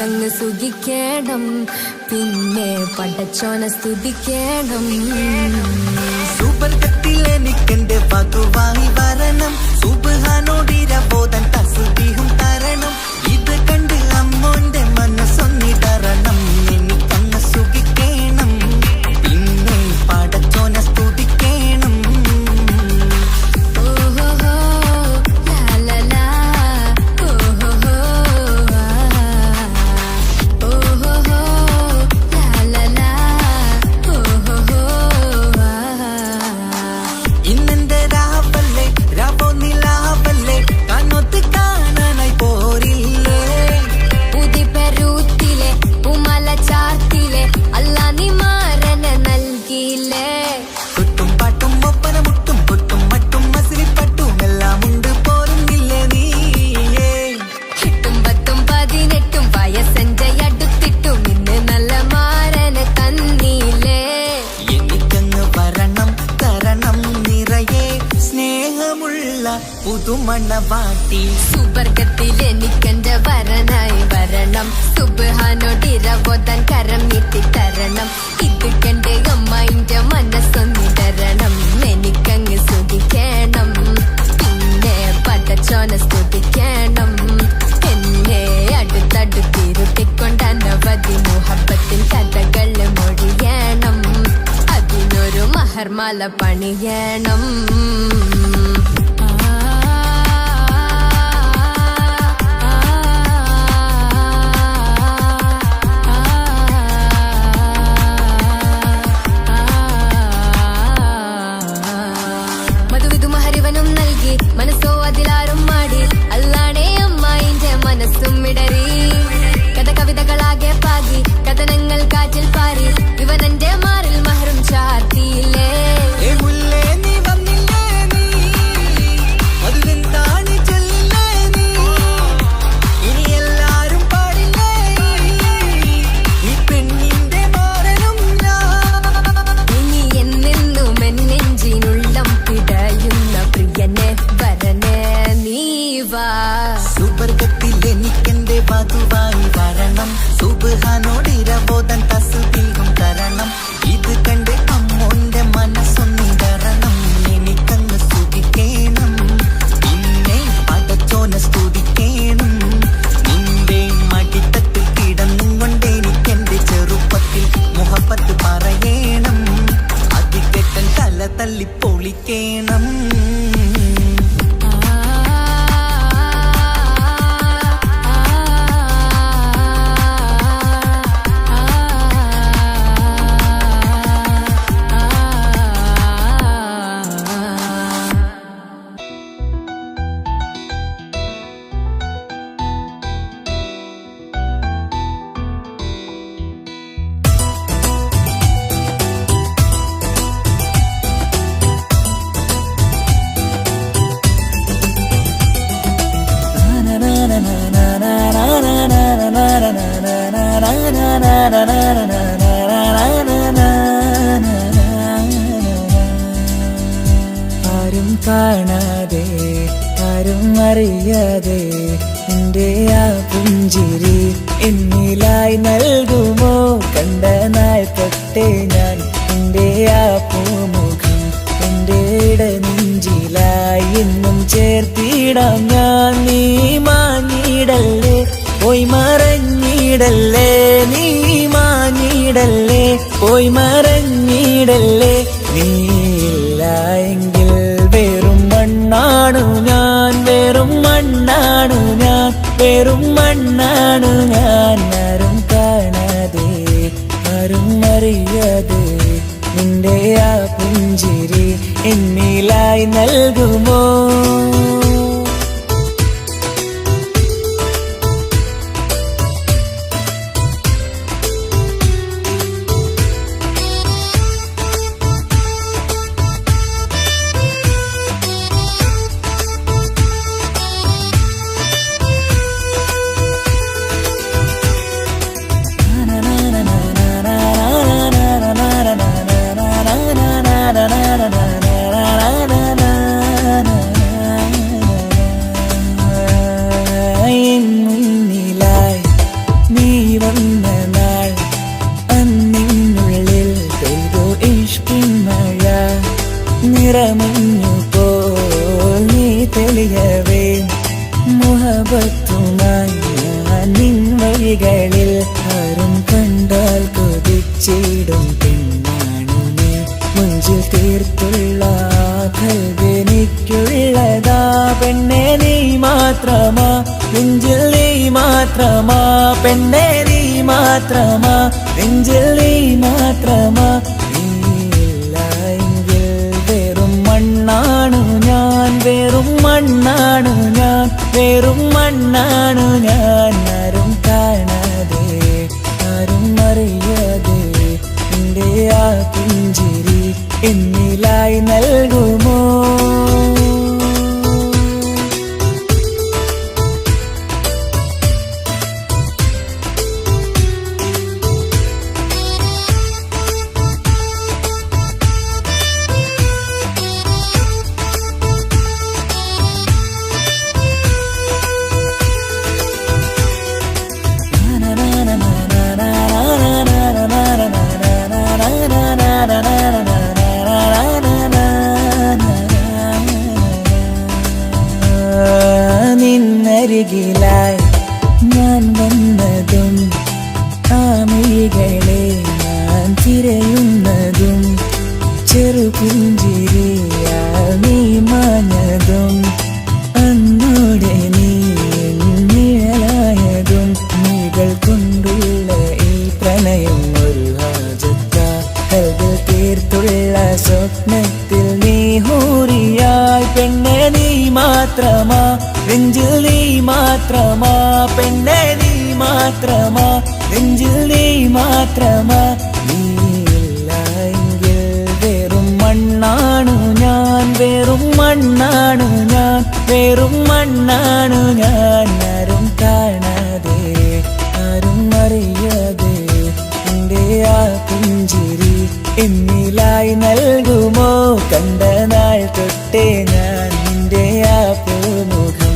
എനിക്കങ്ങ് സുഖിക്കണം, പിന്നെ പടച്ചോനെ സ്തുതിക്കണം. സുബർഗത്തിലെനിക്കെന്റെ വധുവായി വരണം, സുബ്ഹാനോടിരബോധൻ തസ്ബീഹും തരണം. ഇത് കണ്ട് അമ്മോന്റെ മനസ്സൊന്നിടറണം, എനിക്കങ്ങ് സുഖിക്കണം, പിന്നെ പടച്ചോനെ സ്തുതിക്കണം. പുതുമണവാട്ടി സുബർഗത്തിലെനിക്കെന്റെ വരനായി വരണം, സുബ്ഹാനോടിരബോധൻ കരം നീട്ടി തരണം. ഇത് കണ്ട് അമ്മയിന്റെ മനസ്സൊന്നിടരണം, എനിക്കങ്ങ് സുഖിക്കണം, പിന്നെ പടച്ചോനെ സ്തുതിക്കണം. എന്നെ അടുത്തടുത്തിരുത്തിക്കൊണ്ട് അനവധി മുഹബത്തിൻ കഥകൾ മൊഴിയണം, അതിനൊരു മഹർമാല പണിയണം. മനസ്സോ അതിലാരും മാടി, അല്ലാണേ അമ്മായിന്റെ മനസ്സും ഇടറി. കവിതകളാകെ പാകി, കഥനങ്ങൾ കാറ്റിൽ പാറി, ഇവനെന്റെ മാറിൽ മഹറും ചാർത്തിയില്ലേ. സുബർഗത്തിലെനിക്കെന്റെ വധുവായി വരണം, സുബ്ഹാനോടിരബോധൻ തസ്ബീഹും തരണം. ഇത് കണ്ട് അമ്മോന്റെ മനസ്സൊന്നിടറണം, എനിക്കങ്ങ് സുഖിക്കണം, പിന്നെ പടച്ചോനെ സ്തുതിക്കണം. നിന്റെ മടിത്തട്ടിൽ കിടന്നും കൊണ്ട് എനിക്കെന്റെ ചെറുപ്പത്തിൽ മുഹബത്ത് പറയണം, അതിക്കെട്ടൻ തല തല്ലിപ്പൊളിക്കണം. ആരും കാണാതെ ആരും അറിയാതെ എന്റെ ആ പുഞ്ചിരി എന്നിലായി നൽകുമോ? കണ്ട നാൾ തൊട്ടേ ഞാൻ എന്റെ ആ പൂമുഖം എന്റെ ഇടനെഞ്ചിലായി എന്നും ചേർത്തിടാം ഞാൻ. നീ മാഞ്ഞിടല്ലേ, പോയി മറഞ്ഞിടല്ലേ, നീ മാഞ്ഞിടല്ലേ, പോയി മറഞ്ഞിടല്ലേ. നീയില്ല എങ്കിൽ വെറും മണ്ണാണു ഞാൻ, വെറും മണ്ണാണു ഞാൻ, വെറും മണ്ണാണു ഞാൻ. ആരും കാണാതെ ആരും അറിയാതെ നിന്റെ ആ പുഞ്ചിരി എന്നിലായി നൽകുമോ? വന്ന നാൾ അന്നിനുള്ളിൽ പെയ്തു ഇഷ്കിൻ മഴ നിറമഞ്ഞു പോൽ നീ തെളിയവേ മുഹബത്തുമായി ഞാൻ നിൻ വഴികളിൽ ആരും കണ്ടാൽ കൊതിച്ചിടും പെണ്ണാണു നീ മുഞ്ചിൽ തീർത്തുള്ള കൽവെനിക്കുള്ളതാ പെണ്ണെ നീ മാത്രമാ നെഞ്ചിൽ നീ മാത്രമാ പെണ്ണെ നീ മാത്രമാ നെഞ്ചിൽ നീ മാത്രമാ നീയില്ലെങ്കിൽ വെറും മണ്ണാണു ഞാൻ വെറും മണ്ണാണു ഞാൻ വെറും മണ്ണാണു ഞാൻ ആരും കാണാതെ ആരും അറിയാതെ നിന്റെ ആ പുഞ്ചിരി എന്നിലായി നൽകുമോ നിന്നരികിലായി ഞാൻ വന്നതും ആമികളെ ഞാൻ തിരയുന്നതും ചെറുപുഞ്ചിരിയാൽ നീ മാഞ്ഞതും അന്നോടെ നീ നിഴലായതും നീകൾ കൊണ്ടുള്ള ഈ പ്രണയം ഒരു ഹാജത്ത കൽവിൽ തീർത്തുള്ള സ്വപ്നത്തിൽ നീ ഹൂറിയായി പെണ്ണെ നീ മാത്രമാ നെഞ്ചിൽ നീ മാത്രമാ പെണ്ണെ നീ മാത്രമാ നെഞ്ചിൽ നീ മാത്രമാ നീയില്ലെങ്കിൽ വെറും മണ്ണാണു ഞാൻ വെറും മണ്ണാണു ഞാൻ വെറും മണ്ണാണു ഞാൻ ആരും കാണാതെ ആരും അറിയാതെ നിന്റെ ആ പുഞ്ചിരി എന്നിലായി നൽകുമോ കണ്ട നാൾ തൊട്ടേ ഞാൻ നിന്റെ ആ പൂമുഖം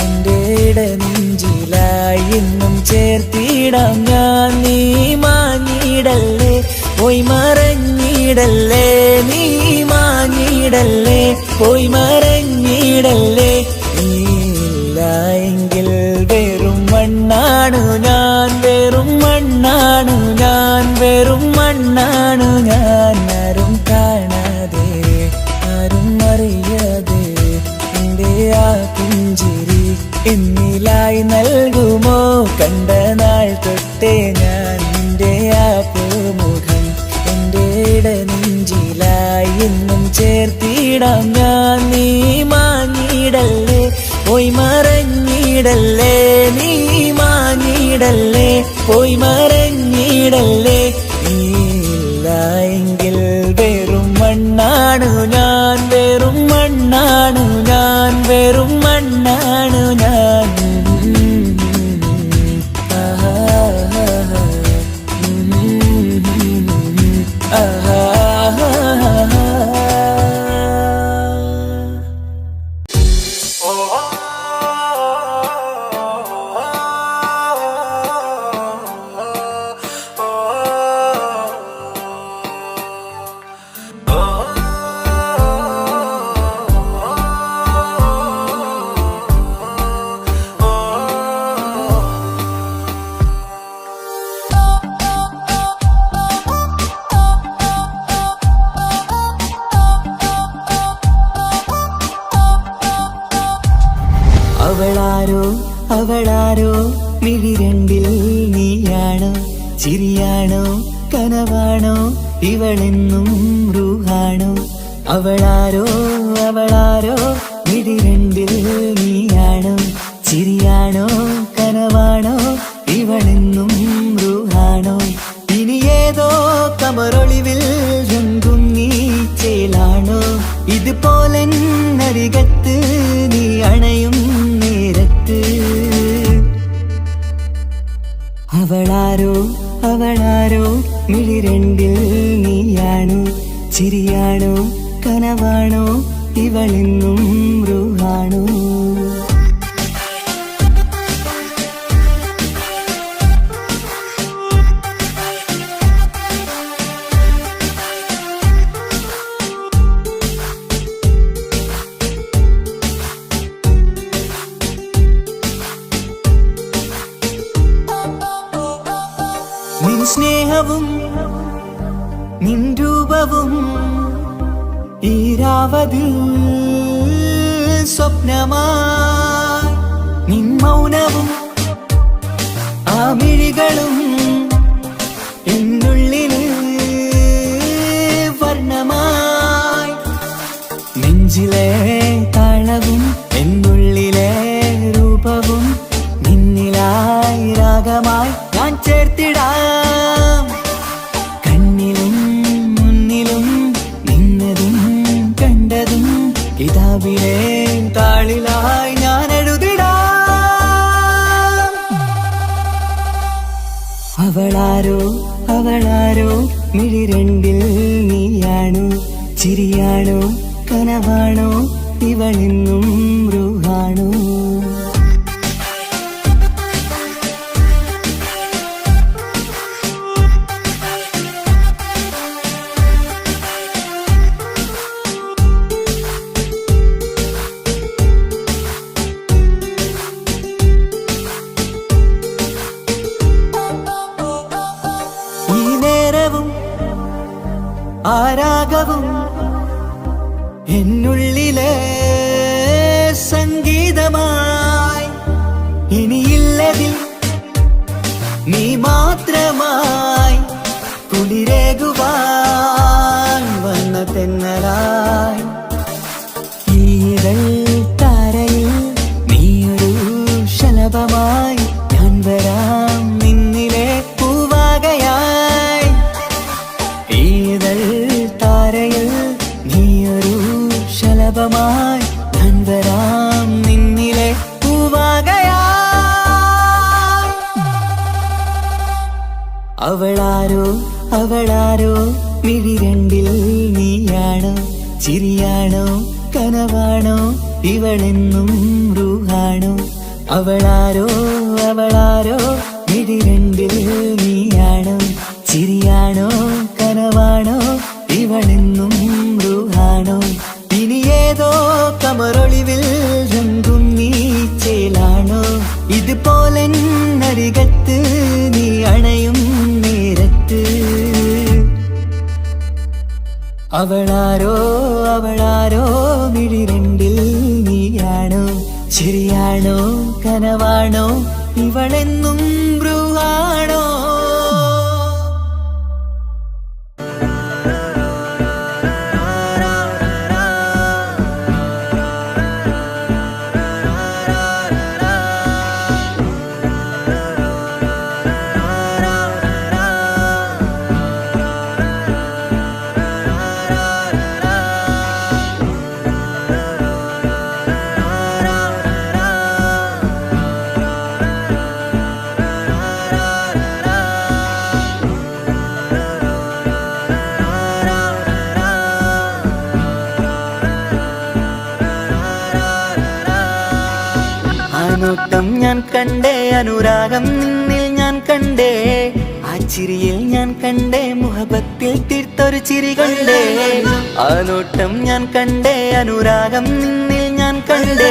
എന്റെ ഇടനെഞ്ചിലായി എന്നും ചേർത്തിടാം ഞാൻ നീ മാഞ്ഞിടല്ലേ പോയി മറഞ്ഞിടല്ലേ നീ മാഞ്ഞിടല്ലേ പോയി മറഞ്ഞിടല്ലേ നീയില്ലെങ്കിൽ വെറും മണ്ണാണു ഞാൻ വെറും മണ്ണാണു ഞാൻ വെറും മണ്ണാണു ഞാൻ ആരും കാണാതെ ആരും അറിയാതെ നിന്റെ ആ പുഞ്ചിരി എന്നിലായി നൽകുമോ കണ്ട നാൾ തൊട്ടേ ഞാൻ നിന്റെ ആ പൂമുഖം എന്റെ ഇടനെഞ്ചിലായി എന്നും ചേർത്തിടാം ഞാൻ നീ മാഞ്ഞിടല്ലേ പോയി മറഞ്ഞിടല്ലേ നീ മാഞ്ഞിടല്ലേ പോയി മറഞ്ഞിടല്ലേ നീയില്ലെങ്കിൽ വെറും മണ്ണാണു ഞാൻ വെറും മണ്ണാണു ഞാൻ വെറും മണ്ണാണു ഞാൻ അവളാരോ അവളാരോ മിഴിരണ്ടിൽ നീയാണോ ചിരിയാണോ കനവാണോ ഇവളെന്നും റൂഹാണോ അവളാരോ അവളാരോ മിഴിരണ്ടിൽ നീയാണോ ചിരിയാണോ കനവാണോ ഇവളെന്നും റൂഹാണോ ഇനി ഏതോ കമറൊളിവിൽ രംഗും നീ ചേലാണോ ഇതുപോലെ നരികത്ത് നീ അണയും നേരത്ത് അവളാരോ അവളാരോ മിഴിരണ്ടിൽ നീയാണോ ചിരിയാണോ കനവാണോ ഇവളെന്നും റൂഹാണോ നിൻ സ്നേഹവും നിൻ രൂപവും ഈരാവതിൽ സ്വപ്നമായി നിൻ മൗനവും ആ മിഴികളും എന്നുള്ളില് വർണ്ണമായി നെഞ്ചിലെ താളവും എന്നുള്ളിലെ രൂപവും നിന്നിലായി രാഗമായി ഞാൻ ചേർത്തിടാം കണ്ണിലും മുന്നിലും നിന്നതും കണ്ടതും കിതാബിലെ താളിലായി ഞാൻ എഴുതിടാം അവളാരോ അവളാരോ മിഴിരണ്ടിൽ നീയാണോ ചിരിയാണോ കനവാണോ ഇവളിന്നും റൂഹാണോ ഈ നേരവും ആരാഗവും എന്നുള്ളിലെ സംഗീതമായി ഇനിയില്ലതിൽ നീ മാത്രമായി കുളിരേകുവാൻ വന്ന തെന്നലായി ഈതൾ താരയിൽ നീയൊരു ശലഭമായി ഞാൻ വരാം നിന്നിലെ പൂവാകയായി ഈതൾ താരയിൽ നീയൊരു ശലഭമായി ഞാൻ വരാം നിന്നിലെ പൂവാകയായി അവളാരോ അവളാരോ മിഴിരണ്ടിൽ നീയാണോ ചിരിയാണോ കനവാണോ ഇവളെന്നും റൂഹാണോ അവളാരോ അവളാരോ മിഴിരണ്ടിൽ നീയാണോ ചിരിയാണോ കനവാണോ ഇവളെന്നും റൂഹാണോ ഇനി ഏതോ കമറൊളിവിൽ രംഗും നീ ചേലാണോ ഇതുപോലെ നരികത്ത് നീ അണയും നേരത്ത് അവളാരോ അവളാരോ മിഴിരണ്ടിൽ നീയാണോ ചിരിയാണോ കനവാണോ ഇവളെന്നും ബ്രൂഹാണോ നോട്ടം ഞാൻ കണ്ടേ അനുരാഗം നിന്നിൽ ഞാൻ കണ്ടേ ആ ചിരിയിൽ ഞാൻ കണ്ടേ മുഹബത്തിൽ തീർത്തൊരു ചിരി കണ്ടേ ആ നോട്ടം ഞാൻ കണ്ടേ അനുരാഗം നിന്നിൽ ഞാൻ കണ്ടേ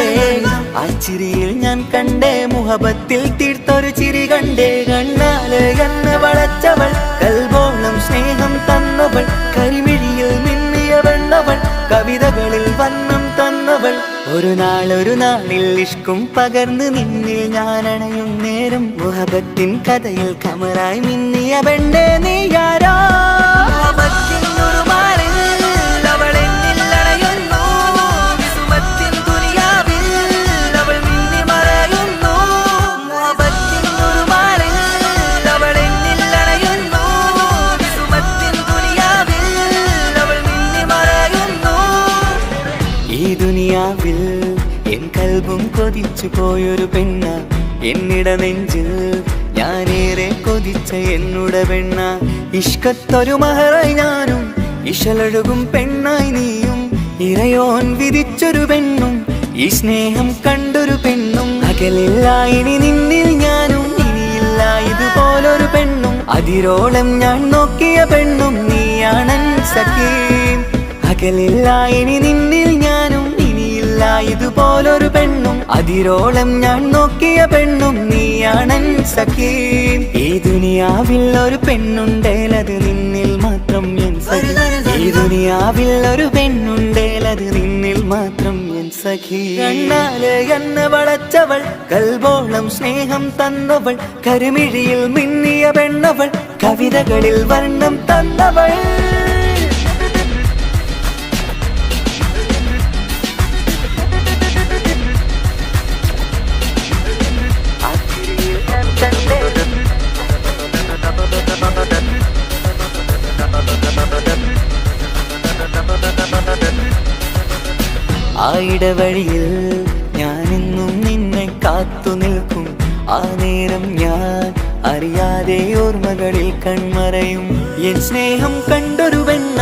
ആ ചിരിയിൽ ഞാൻ കണ്ടേ മുഹബത്തിൽ തീർത്തൊരു ചിരി കണ്ടേ കണ്ണാല് കണ്ണ് വളച്ചവൾ കൽബോളം സ്നേഹം തന്നവൾ കരിമിഴിയിൽ മിന്നിയ വെണ്ണവൾ കവിതകളിൽ വന്നം തന്നവൾ ഒരു നാളിൽ ഇഷ്കും പകർന്ന് നിന്നിൽ ഞാൻ അണയും നേരം മുഹബത്തിൻ കഥയിൽ കമറായി മിന്നിയ പെണ്ണേ നീയാരോ എൻ കൽബും കൊതിച്ചു പോയൊരു പെണ്ണ എന്നിട നെഞ്ചിൽ ഞാനേറെ കൊതിച്ച എന്നുട പെണ്ണ ഇഷ്കത്തൊരു മഹറായി ഞാനും ഇശലൊഴുകും പെണ്ണായി നീയും ഇറയോൻ വിധിച്ചൊരു പെണ്ണും ഈ സ്നേഹം കണ്ടൊരു പെണ്ണും അകലില്ല ഇനി നിന്നിൽ ഞാനും ഇനിയില്ല ഇതുപോലൊരു പെണ്ണും അതിരോളം ഞാൻ നോക്കിയ പെണ്ണും നീയാണൻ സഖീ അകലില്ല ഇനി നിന്നിൽ ഞാനും ഇനിയില്ല ഇല്ല ഇതുപോലൊരു പെണ്ണും, അതിരോളം ഞാൻ നോക്കിയ പെണ്ണും നീയാണൻ സഖി. ഈ ദുനിയാവിൽ ഒരു പെണ്ണുണ്ടേലത് നിന്നിൽ മാത്രം എൻ സഖി. ഈ ദുനിയാവിൽ ഒരു പെണ്ണുണ്ടേലത് നിന്നിൽ മാത്രം എൻ സഖി. കണ്ണാലെ എന്നെ വളച്ചവൾ, കൽബോളം സ്നേഹം തന്നവൾ, കരുമിഴിയിൽ മിന്നിയ പെണ്ണവൾ, കവിതകളിൽ വർണ്ണം തന്നവൾ. ആ ഇടവഴിയിൽ ഞാനെന്നും നിന്നെ കാത്തു നിൽക്കും. ആ നേരം ഞാൻ അറിയാതെ ഓർമ്മകളിൽ കൺമറയും. എൻ സ്നേഹം കണ്ടൊരു പെണ്ണ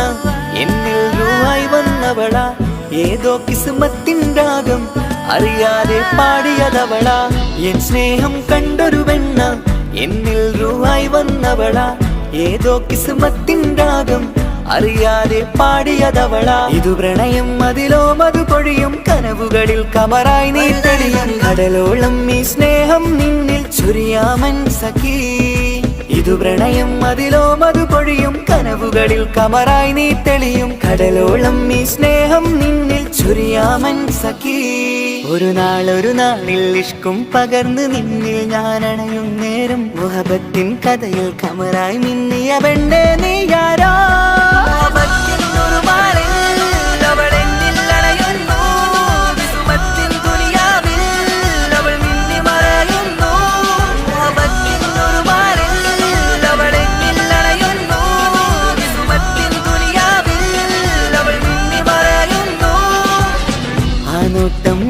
എന്നിൽ രൂപായി വന്നവളാ, ഏതോ കിസ്മത്തിൻ രാഗം അറിയാതെ പാടിയതവളാ. എൻ സ്നേഹം കണ്ടൊരു പെണ്ണ എന്നിൽ രൂപായി വന്നവളാ, ഏതോ കിസ്മത്തിൻ രാഗം അറിയാതെ പാടിയതവളാ. ഇതു പ്രണയം അതിലോ മധു പൊഴിയും, കനവുകളിൽ കമറായി നീ തെളിയും. കടലോളം ഈ സ്നേഹം നിന്നിൽ ചൊരിയാമൻ സഖി. ഇതു പ്രണയം അതിലോ മധു പൊഴിയും, കനവുകളിൽ കമറായി നീ തെളിയും. കടലോളം ഈ സ്നേഹം നിന്നിൽ ചൊരിയാമൻ സഖി. ഒരു നാളിൽ ഇഷ്കും പകർന്ന് നിന്നിൽ ഞാൻ അണയും നേരം, മുഹബത്തിൻ കഥയിൽ കമറായി മിന്നിയ പെണ്ണേ നീയാരാ.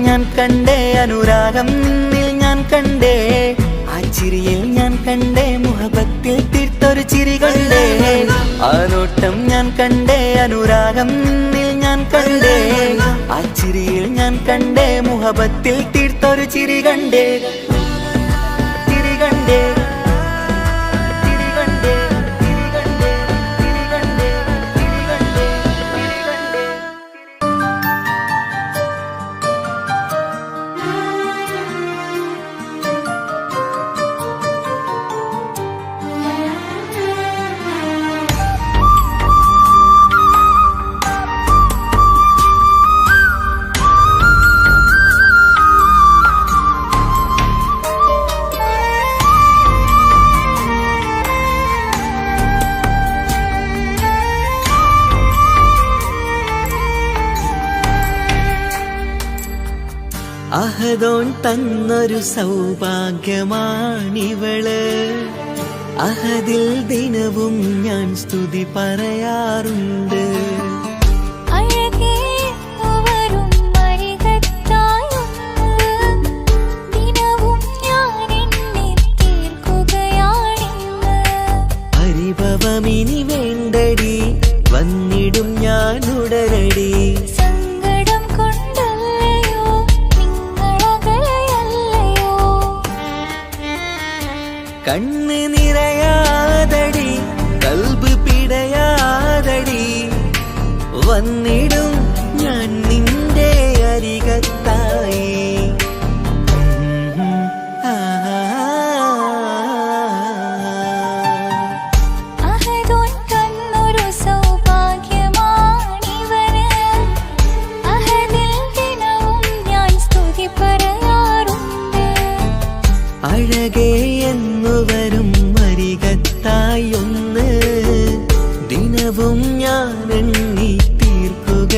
ഞാൻ കണ്ടേ അനുരാഗം നിന്നിൽ ഞാൻ കണ്ടേ, ആ ചിരിയിൽ ഞാൻ കണ്ടേ മുഹബത്തിൽ തീർത്തൊരു ചിരി കണ്ടേ. ആ നോട്ടം ഞാൻ കണ്ടേ അനുരാഗം നിന്നിൽ ഞാൻ കണ്ടേ, ആ ചിരിയിൽ ഞാൻ കണ്ടേ മുഹബത്തിൽ തീർത്തൊരു ചിരി കണ്ടേ. ചിരി കണ്ടേ. അഹദോൻ തന്നൊരു സൗഭാഗ്യമാണിവള്, അഹദിൽ ദിനവും ഞാൻ സ്തുതി പറയാറുണ്ട്. പരിഭവമിനി വേണ്ടടി, വന്നിടും ഞാൻ ഉടനടി. കണ്ണ് നിറയാതടി, കൽബ് പിടയാതടി, വന്നിടും ഞാൻ നിന്റെ അരികത്തായി. അഴകേ എന്നുവരും അരികത്തായി ഒന്ന്, ദിനവും ഞാൻ എണ്ണി തീർക്കുക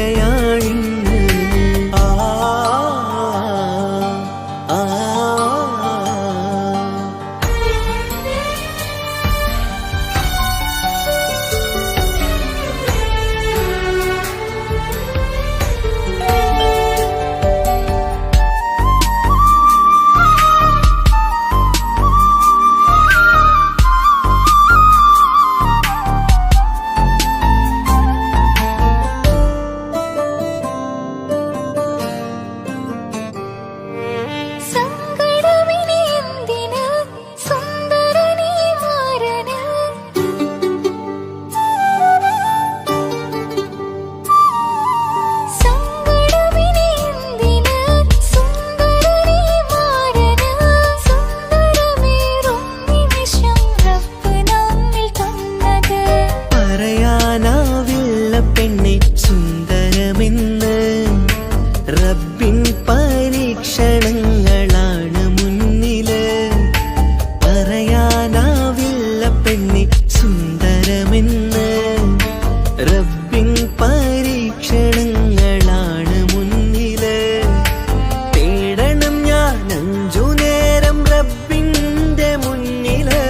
സുന്ദരമെന്ന് റബ്ബിൻ പരീക്ഷണങ്ങളാണ് മുന്നില്. തേടണം ഞാൻ 5 നേരം റബ്ബിന്റെ മുന്നില്.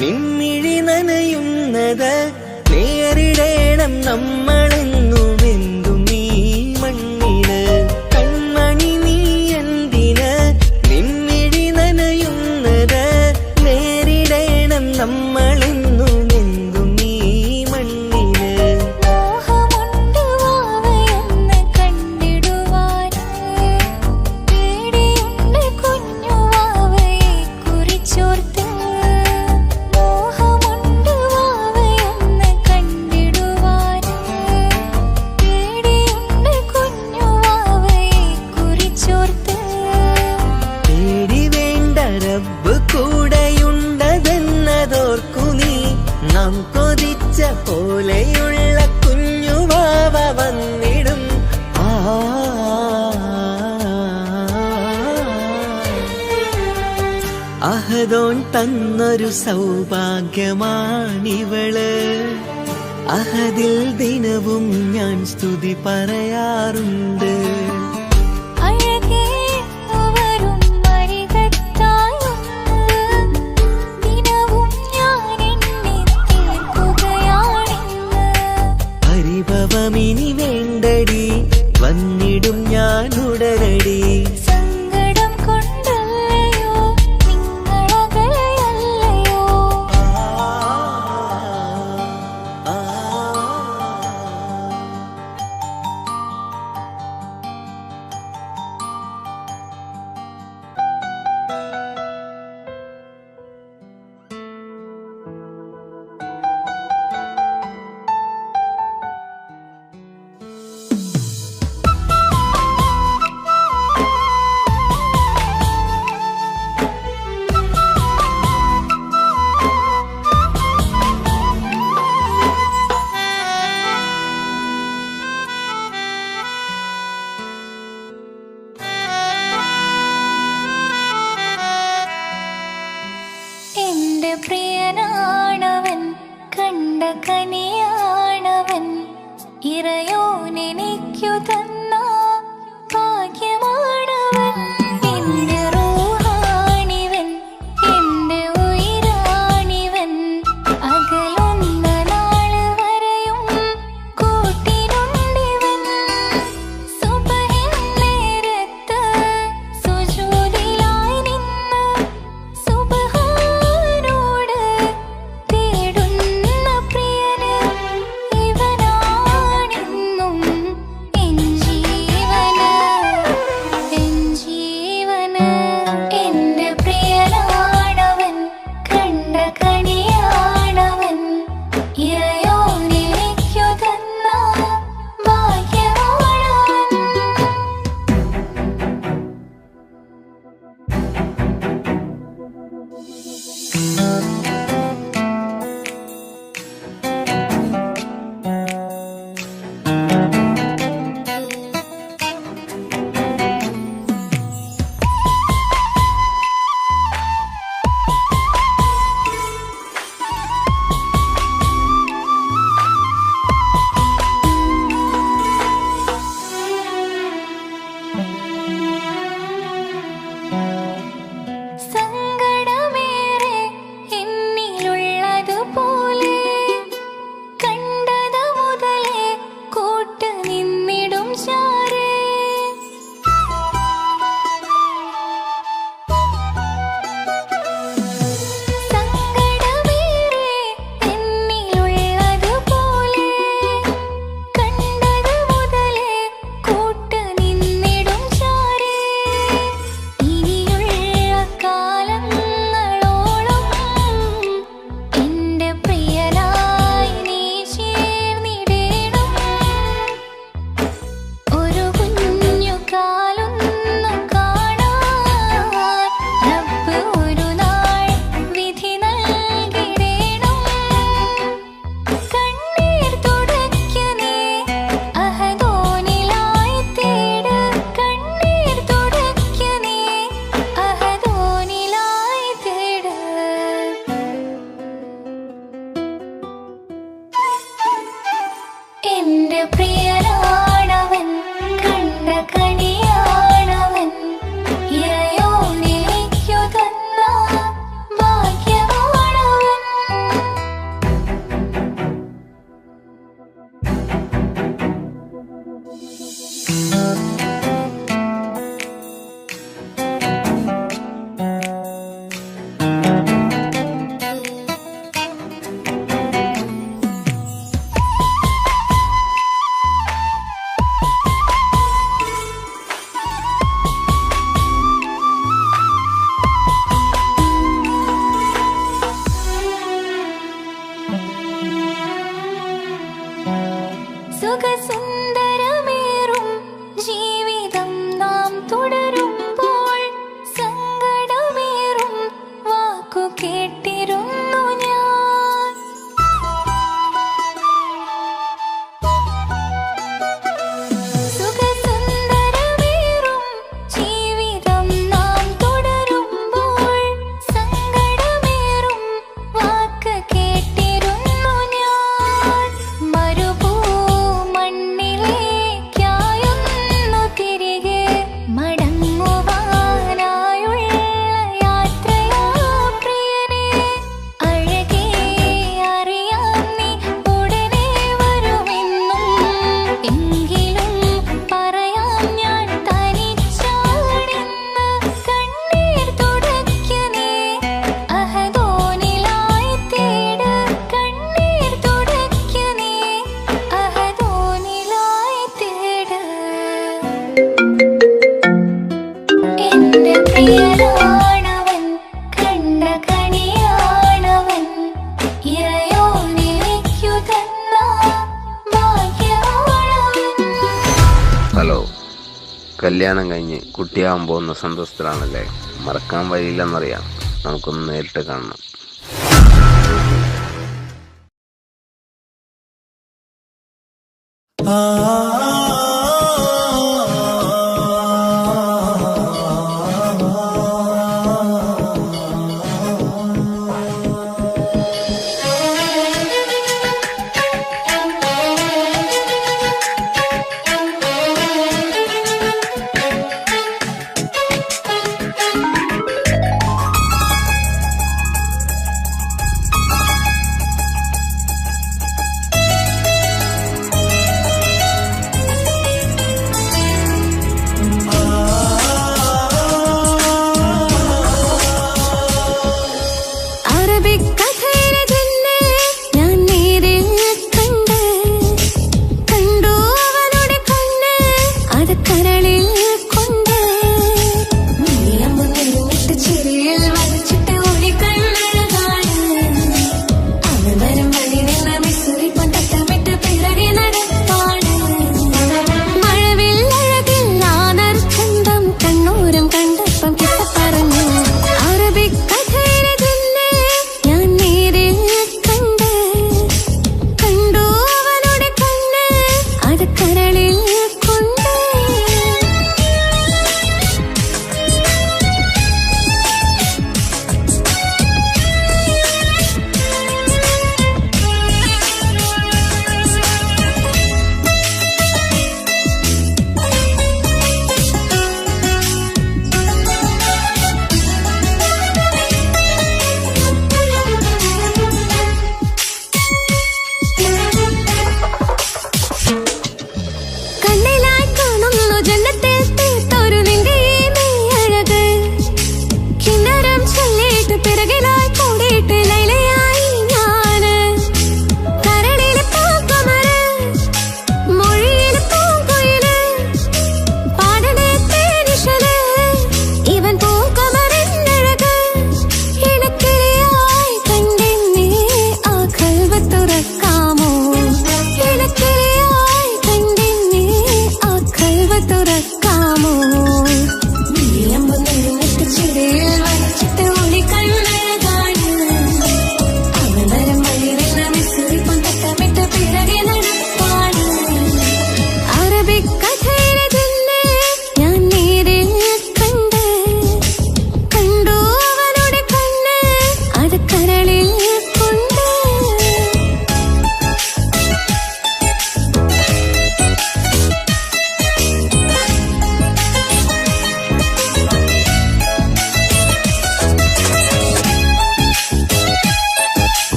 നിൻമിഴി നനയുന്നത് നേരിടേണം നമ്മളെന്നും എന്തും ഈ മണ്ണില്. കൺമണി നീ എന്തിന് നിൻമിഴി നനയുന്നത് നേരിടേണം നമ്മളെന്നും എന്തും ഈ മണ്ണില്. കൂടെയുണ്ടതെന്നതോർക്കു നീ, നാം കൊതിച്ച പോലെയുള്ള കുഞ്ഞുവാവ വന്നിടും. അഹദോൻ തന്നൊരു സൗഭാഗ്യമാണിവള്. അഹദിൽ ദിനവും ഞാൻ സ്തുതി പറയാറുണ്ട്. പരിഭവമിനി വേണ്ടടി, വന്നിടും ഞാൻ ഉടനടി. സങ്കടം കൊണ്ടല്ലയോ നിങ്ങളകലയല്ലയോ. പ്രിയനാണവൻ, കണ്ട കനിയാണവൻ, ഇറയോനെനിക്കു തന്ന ഭാഗ്യമാണവൻ. എന്റെ റൂഹാണിവൻ, എന്റെ ഉയിരാണിവൻ, അകലുന്ന നാള് വരെയും കൂട്ടിനുണ്ടിവൻ. സുബഹിൻ നേരത്ത് സുജൂദിലായി നിന്ന് സുബ്ഹാനോട് തേടുന്ന പ്രിയന് ഇവനാണെന്നും എൻ ജീവന്, എൻ ജീവന്. എന്റെ പ്രിയനാണവൻ, കണ്ട കണിയാണവൻ, ഇറയോനെനിക്കു തന്ന ഭാഗ്യമാണവൻ. സങ്കടമേറെ സുഖസുന്ദരമേറും ജീവിതം നാം തുടരുമ്പോൾ സങ്കടമേറും വാക്കു കേട്ടിരുന്നു ഞാൻ. സുഖസുന്ദരമേറും ജീവിതം നാം തുടരുമ്പോൾ സങ്കടമേറും വാക്ക് കേട്ടിരുന്നു ഞാൻ. മരുഭൂമണ്ണിലേക്കായൊന്നു തിരികെ മടങ്ങുവാനായുള്ള യാത്രയാ പ്രിയനേ. അഴകേ അറിയാം നീ ഉടനെ വരുമെന്നും. എങ്കിലും പറയാം ഞാൻ തനിച്ചാണെന്ന്. കണ്ണീർ തുടയ്ക്ക നീ അഹദോനിലായി തേട്. കണ്ണീർ തുടയ്ക്ക നീ അഹദോനിലായി തേട്. എന്റെ പ്രിയനാണവൻ, കണ്ട കണിയാണവൻ, ഇറയോനിലേക്കു തന്ന ഭാഗ്യമാണവൻ. ഹലോ, കല്യാണം കഴിഞ്ഞ് കുട്ടിയാവാൻ പോകുന്ന സന്തോഷത്തിലാണല്ലേ? മറക്കാൻ വഴിയില്ലെന്നറിയാം. നമുക്കൊന്ന് നേരിട്ട് കാണണം. അറബിക്കഥയിലെ ജന്നെ ഞാൻ നേരിൽ കണ്ട്. കണ്ടു അവളുടെ കണ്ണ്, അത് കരളിൽ കൊണ്ട്. നീയമ്പ് നിന്നിട്ട് ചിരിയിൽ വരച്ചിട്ട് ഒളി കണ്ണഴകാണ്. അവൾ വരും വഴി നിന്ന് മിസ്സുറി കൊണ്ടട്ടമിട്ട് പിറകെ നടക്കാണ്. മഴവില്ലഴകിൽ ആനർച്ചന്തം കണ്ണൂരം കണ്ടപ്പം കിട്ട പറഞ്ഞു. അറബിക്കഥയിലെ ജന്നെ ഞാൻ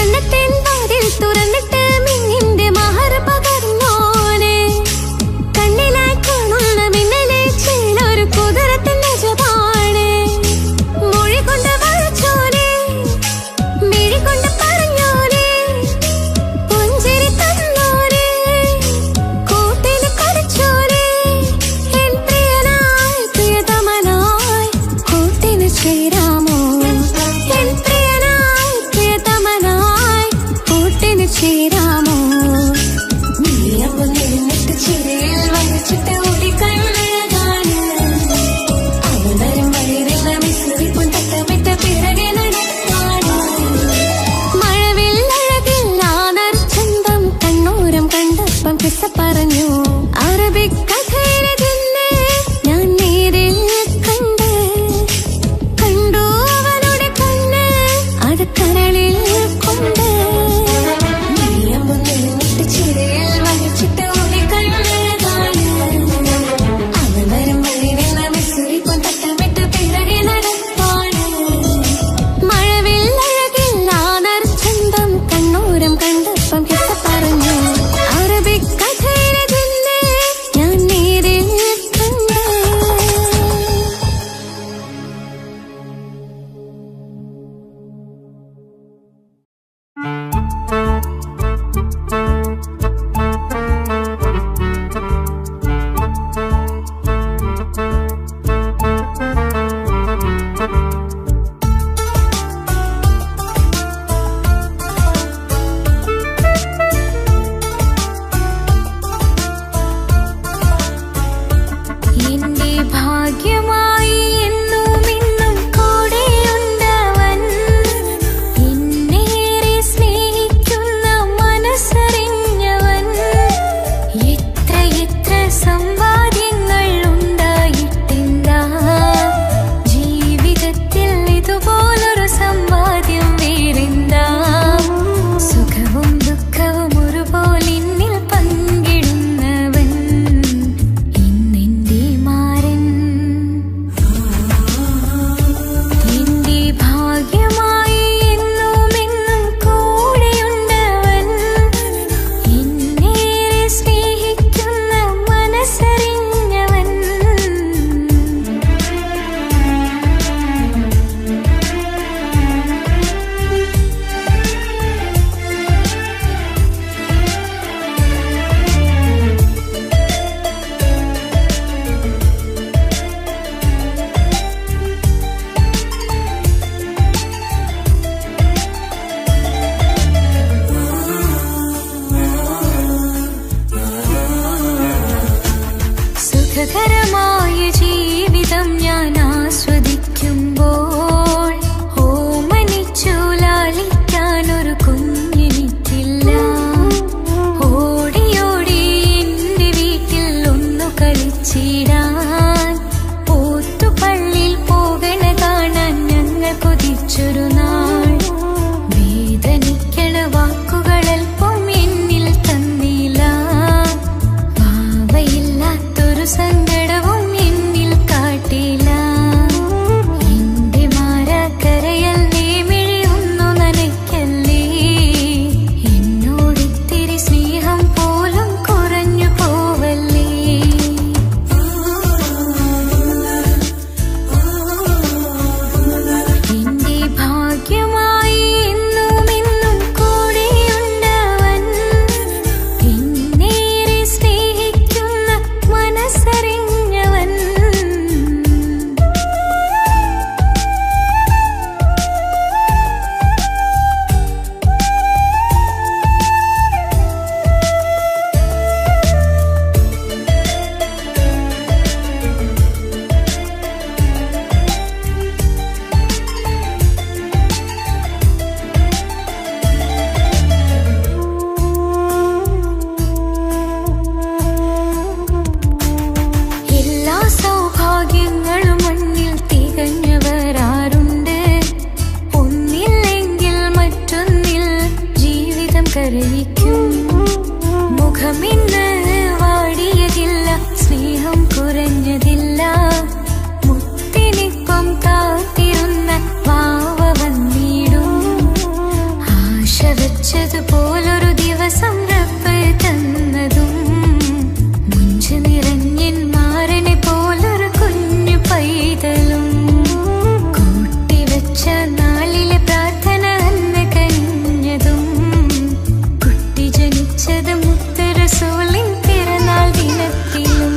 ജന്നത്തിൻ വാതിൽ തുറന്നിട്ട് മിന്നിന്റെ മഹർ പകർന്നോനെ കണ്ണിലായി കാണുന്ന മിന്നലെ ചേലൊരു കുതിരത്തിന്റെ ജപാണ് മൊഴി കൊണ്ട് വളച്ചോനെ മിഴി കൊണ്ട് പറഞ്ഞോനെ പുഞ്ചിരി തന്നോനെ കൂട്ടിന് കളിച്ചോനെ എൻ പ്രിയനായി പ്രിയതമനായി കൂട്ടിന് ചേരാമോ എൻ പ്രിയനായി പ്രിയതമനായി കൂട്ടിന് ചേരാമോ നീയമ്പം നിന്നിട്ട് ചിരിയിൽ വരച്ചിട്ട് ഓടി കണ്ണഴകാണ് അവതരം വയറില്ല മിശ്രിപ്പും തട്ടമിട്ട് പിറകെ നടക്കാണ് മഴവില്ലഴകിൽ നാനർ ചന്തം കണ്ണൂരം കണ്ടപ്പം കിസ്സ പറഞ്ഞു അറബിക്കഥയിലെ ജിന്നെ ഞാൻ നേരിൽ കണ്ട് കണ്ടു അവളുടെ കണ്ണ് അത് കരളിൽ കൊണ്ട് നീയമ്പം നിന്നിട്ട് ചിരിയിൽ വരച്ചിട്ട് ഓടി കണ്ണഴകാണ് അവതരം വയറില്ല മിശ്രിപ്പും തട്ടമിട്ട് പിറകെ നടക്കാണ് മഴവില്ലഴകിൽ നാനർ ചന്തം കണ്ണൂരം കണ്ടപ്പം കിസ്സ പറഞ്ഞു അറബിക്കഥയിലെ ജിന്നെ ഞാൻ നേരിൽ കണ്ട് വെച്ചതുപോലൊരു ദിവസം റബ്ബ് തന്നതും മുഞ്ചു നിറഞ്ഞൻ മാറിനെ പോലൊരു കുഞ്ഞു പൈതലും കൂട്ടിവെച്ച നാളിലെ പ്രാർത്ഥന അന്ന് കനിഞ്ഞതും കുട്ടി ജനിച്ചത് മുത്ത് റസൂലിൻ പിറന്നാൾ ദിനത്തിലും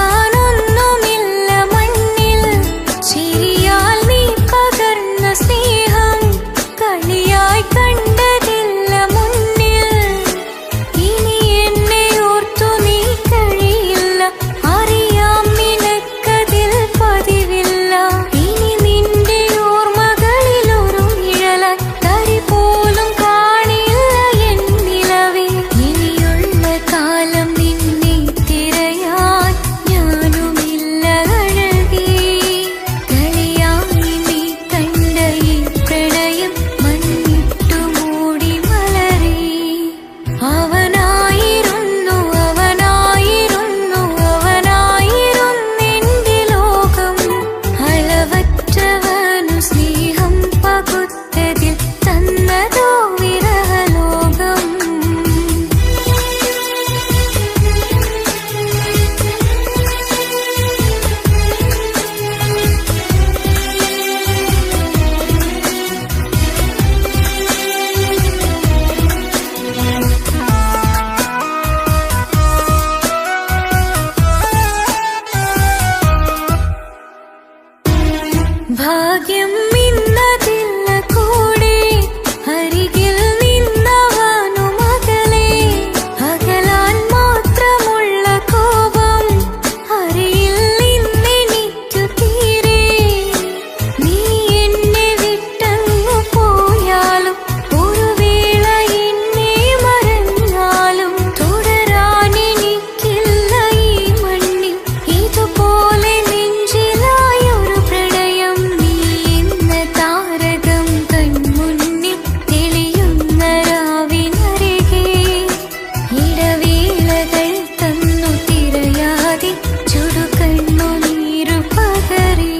പറയാനൊന്നുമില്ല മണ്ണിൽ ചിരിയാൽ നീ പകർന്ന സ്നേഹം കളിയായി കണ്ടതില്ല മുന്നിൽ ഇനി എന്നെ ഓർത്തു നീ കഴിയില്ല അറിയാം നിനക്കതിൽ പതിവില്ല ഇനി നിന്റെ ഓർമ്മകളിൽ ഒരു നിഴലായി തരി പോലും കാണില്ല എൻ നിലവേ ഇനിയുള്ള കാലം നിന്നെ തിരയാൻ ഞാനുമില്ല അഴകേ കളിയായി നീ കണ്ട ഈ പ്രണയം മണ്ണിട്ടു മൂടി മലരേ അവനായിരുന്നെന്റെ ലോകം അളവറ്റവനു സ്നേഹം പകുത്തതിൽ തന്നതോ വിരഹലോകം ഭാഗ്യം ഇന്നതില്ല കൂടെ അരികിൽ നിന്നവനു മകളെ അകലാൻ മാത്രമുള്ള കോപം അറിയിൽ നിന്നെനിക്കു തീരെ നീ എന്നെ വിട്ടങ്ങു പോയാലും ഒരു വേള എന്നെ മറന്നാലും തുടരാനെനിക്കില്ല ഈ മണ്ണിൽ ഇതുപോലെ നെഞ്ചിലായൊരു പ്രണയം നീ എന്ന താരകം കൺമുന്നിൽ തെളിയുന്ന രാവിനരികെ ഇടവേളകൾ തന്നു തിരയാതെ ചുടുകണ്ണുനീരു പകറി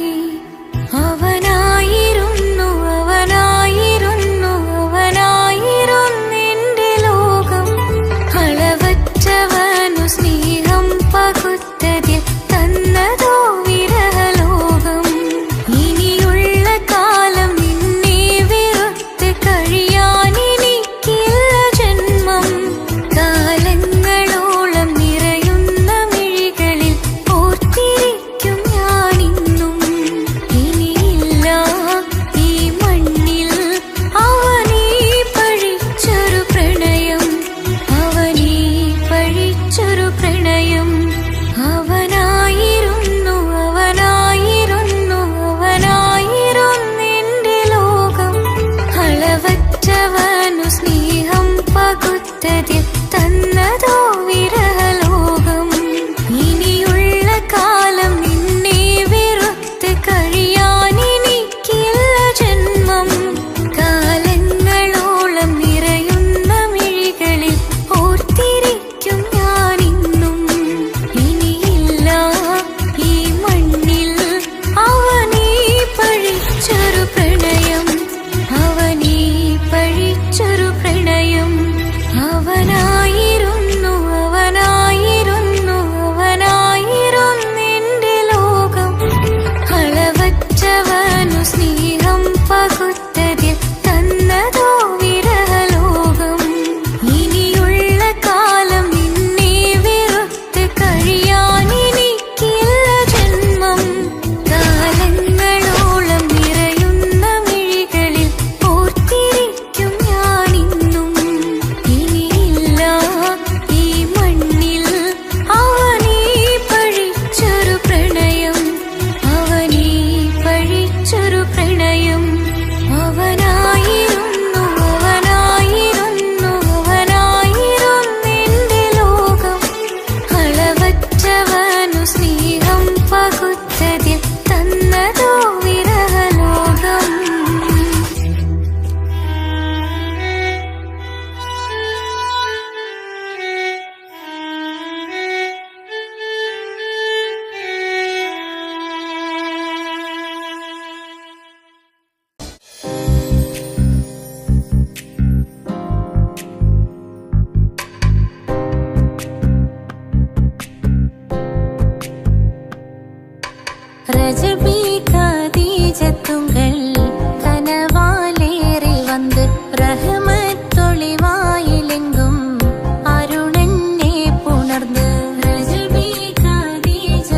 അവനായിരുന്നെന്റെ ലോകം അളവറ്റവനു സ്നേഹം പകുത്തതിൽ തന്നതോ വിരഹലോകം ഇനിയുള്ള കാലം നിന്നെ വെറുത്ത് കഴിയാനെനിക്കില്ല ജന്മം കാലങ്ങളോളം നിറയുന്ന മിഴികളിൽ ഓർത്തിരിക്കും ഞാനിന്നും ഇനിയില്ല ഈ മണ്ണിൽ അവനീ പഴിച്ചൊരു പ്രണയം അവനായിരുന്നെന്റെ ലോകം അളവറ്റവനു സ്നേഹം പകുത്തതിൽ തന്നതോ വിരഹലോകം ഇനിയുള്ള കാലം നിന്നെ വെറുത്ത് കഴിയാനെനിക്കില്ല ജന്മം കാലങ്ങളോളം നിറയുന്ന മിഴികളിൽ ഓർത്തിരിക്കും ഞാനിന്നും ഇനിയില്ല ഈ മണ്ണിൽ അവനീ പഴിച്ചൊരു പ്രണയം അവനായിരുന്നെന്റെ ലോകം അളവറ്റവനു സ്നേഹം പകുത്തതിൽ തന്നതോ വിരഹലോകം ഇനിയുള്ള കാലം നിന്നെ വെറുത്ത് കഴിയാനെനിക്കില്ല ജന്മം കാലങ്ങളോളം നിറയുന്ന മിഴികളിൽ ഓർത്തിരിക്കും ഞാനിന്നും ഇനിയില്ല ഈ മണ്ണിൽ അവനീ പഴിച്ചൊരു പ്രണയം അവനായിരുന്നെന്റെ ലോകം അളവറ്റവനു സ്നേഹം പകുത്തതിൽ തന്നതോ വിരഹലോകം ரஜபி கதீஜத்துங்கள் கனவாலேறி வந்து ரஹமத்தொளிவாயிலெங்கும் அருணென்னே புணர்ந்து ரஜபி கதீஜ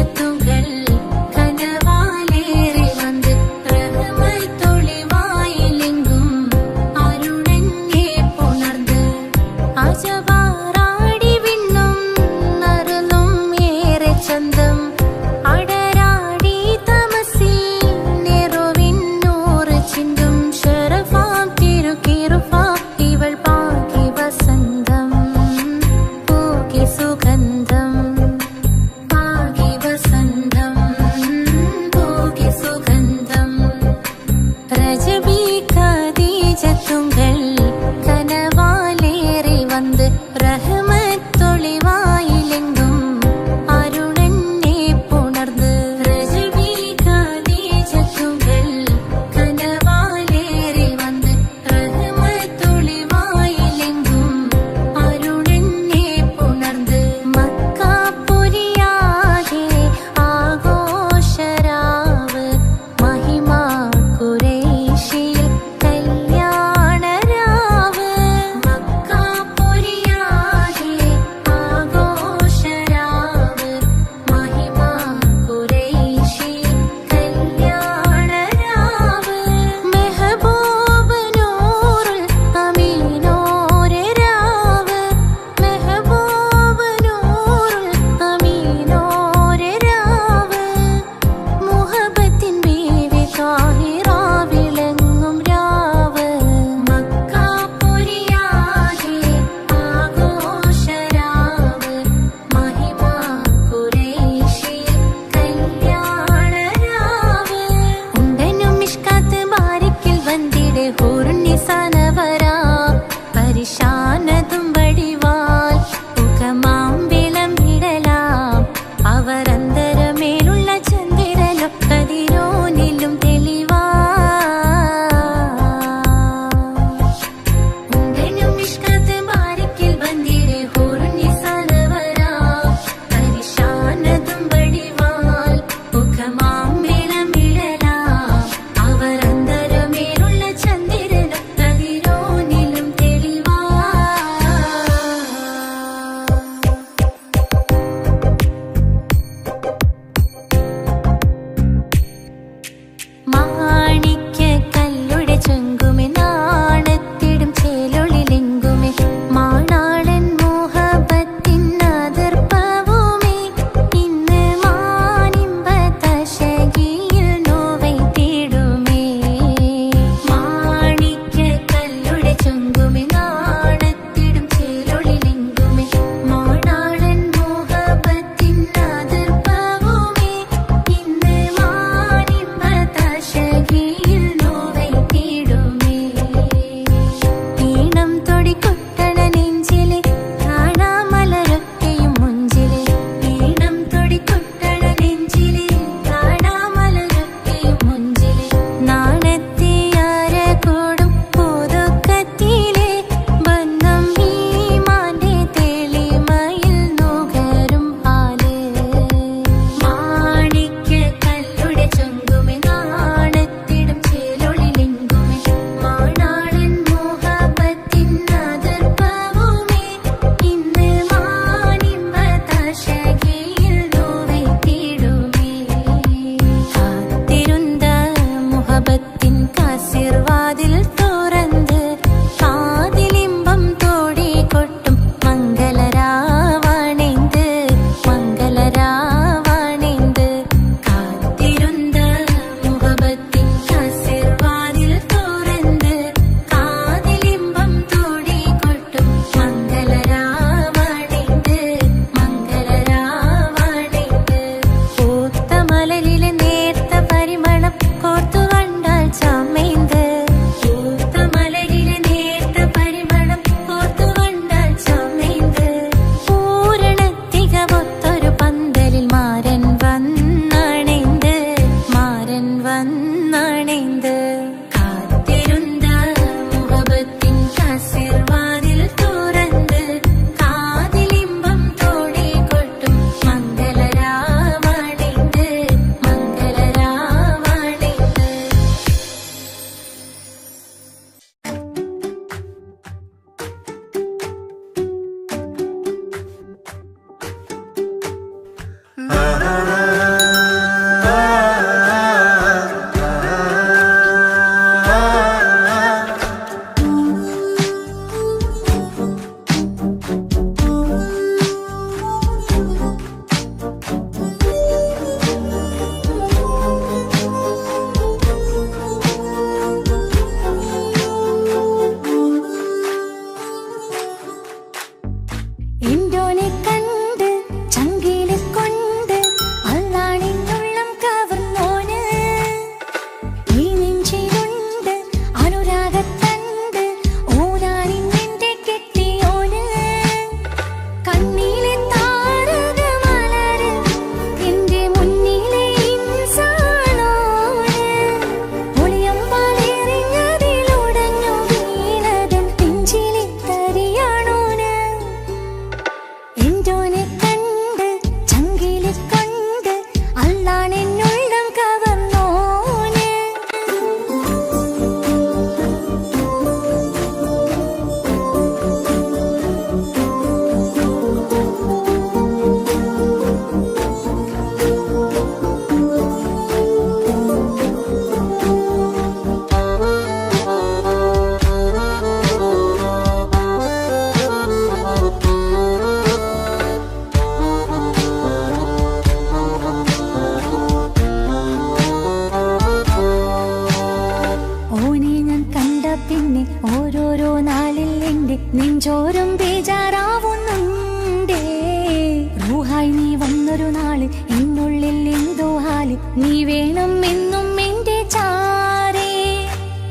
നീ വേണം എന്നും എന്റെ ചാരേ.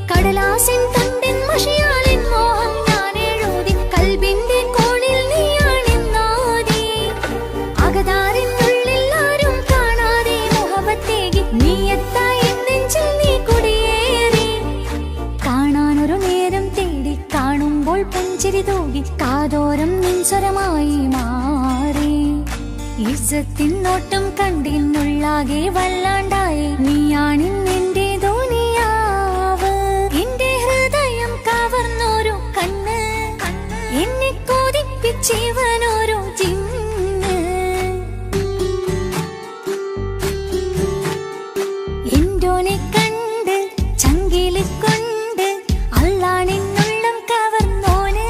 കടലാസിൻ തണ്ടിൻ മഷിയാലിൻ മോഹം ഞാൻ എഴുതി കൽബിന്റെ കോണിൽ നീയാണെന്നോതി. അകതാരിനുള്ളിൽ ആരും കാണാതെ മുഹബത്തേകി നീ എത്തായി നെഞ്ചിൽ നീ കുടിയേറി. കാണാനൊരു നേരം തേടി കാണുമ്പോൾ പുഞ്ചിരി തൂകി കാതോരം നിൻസ്വരമായി മാറി. ഇസ്സത്തിൻ നോട്ടം കണ്ടിന്നുള്ളാകെ വല്ലാണ്ടായി നീയാണിന്നെന്റെ ദുനിയാവ്. എന്റെ ഹൃദയം കവർന്നോരോ കണ്ണ് എന്നെ കൊതിപ്പിച്ചിവനോരോ ജിന്ന്. എന്തോനെ കണ്ട് ചങ്കില് കൊണ്ട് അള്ളാണെന്നുള്ളം കവർന്നോന്.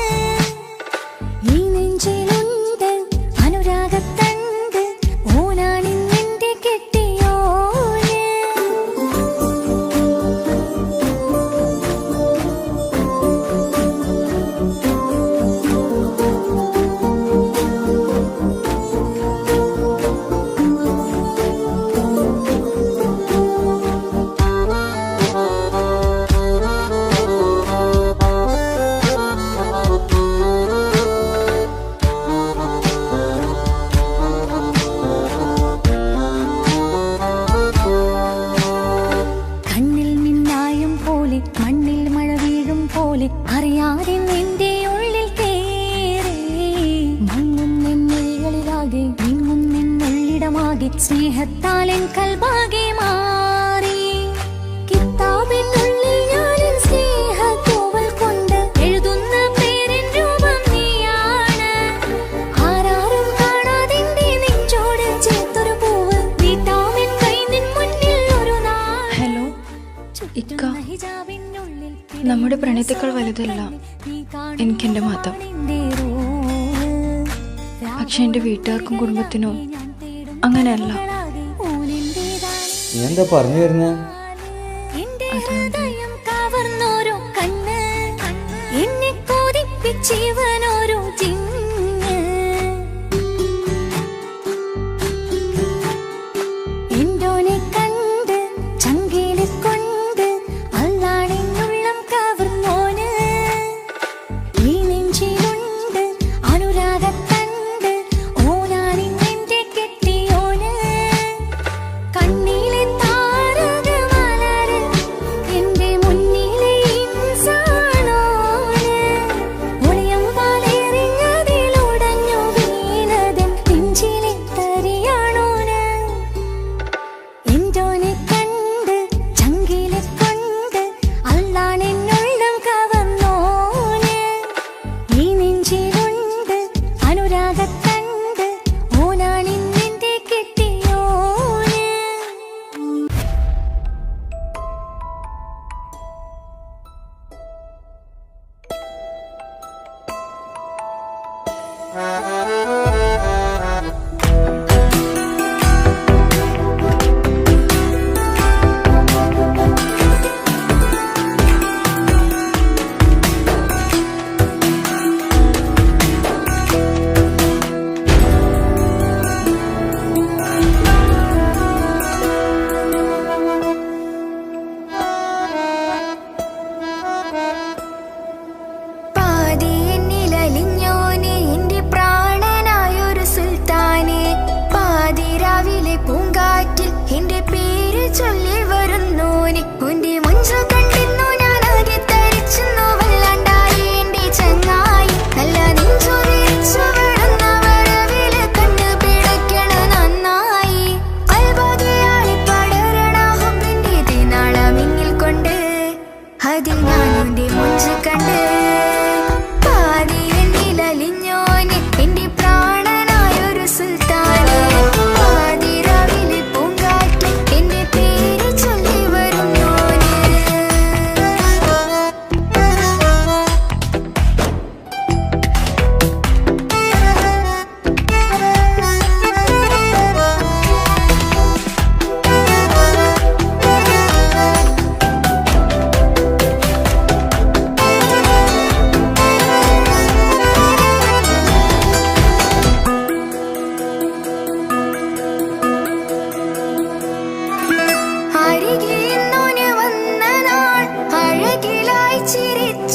ഈ നെഞ്ചിലുണ്ട് അനുരാഗത്തണ്ട് ഓനാണിന്നെന്റെ കെട്ടിയോന്. കണ്ണിൽ മിന്നായം പോലെ മണ്ണിൽ മഴ വീഴും പോലെ അറിയാതെ നിന്റെ ഉള്ളിൽ കേറി. മങ്ങുന്നെന്നുള്ളിലാകെ വിങ്ങുന്നെന്നുള്ളിടമാകെ സ്നേഹത്താലെൻ കൽബാകെ മാറി. കിതാബിനുള്ളിൽ ഞാനെൻ സ്നേഹത്തൂവൽ കൊണ്ട് എഴുതുന്ന പേരിൻ രൂപം നീയാണ്. ആരാരും കാണാതെന്റെ നെഞ്ചോട് ചേർത്തൊരു പൂവ് വീട്ടാമെൻ കൈ നിൻ മുന്നിൽ ഒരു നാൾ. ഹലോ ഇക്ക, നമ്മുടെ പ്രണയത്തേക്കാൾ വലുതല്ല എനിക്കെന്റെ മതം. പക്ഷെ എന്റെ വീട്ടുകാർക്കും കുടുംബത്തിനോ അങ്ങനെയല്ല. നീ എന്താ പറഞ്ഞു വരുന്നേ? ഹൃദയം കവർന്നോരോ കണ്ണ് എന്നെ കൊതിപ്പിച്ചിവനോരോ ജിന്ന്. എന്തോനെ കണ്ട് ചങ്കില് കൊണ്ട് അള്ളാണെന്നുള്ളം കവർന്നോന്. ഈ നെഞ്ചിലുണ്ട് അനുരാഗത്തണ്ട് ഓനാണിന്നെന്റെ കെട്ടിയോന്. കണ്ണിലെ താരകമലര് എന്റെ മുന്നിലെ ഇൻസാണോന്. ഒളിയം പാലെറിഞ്ഞ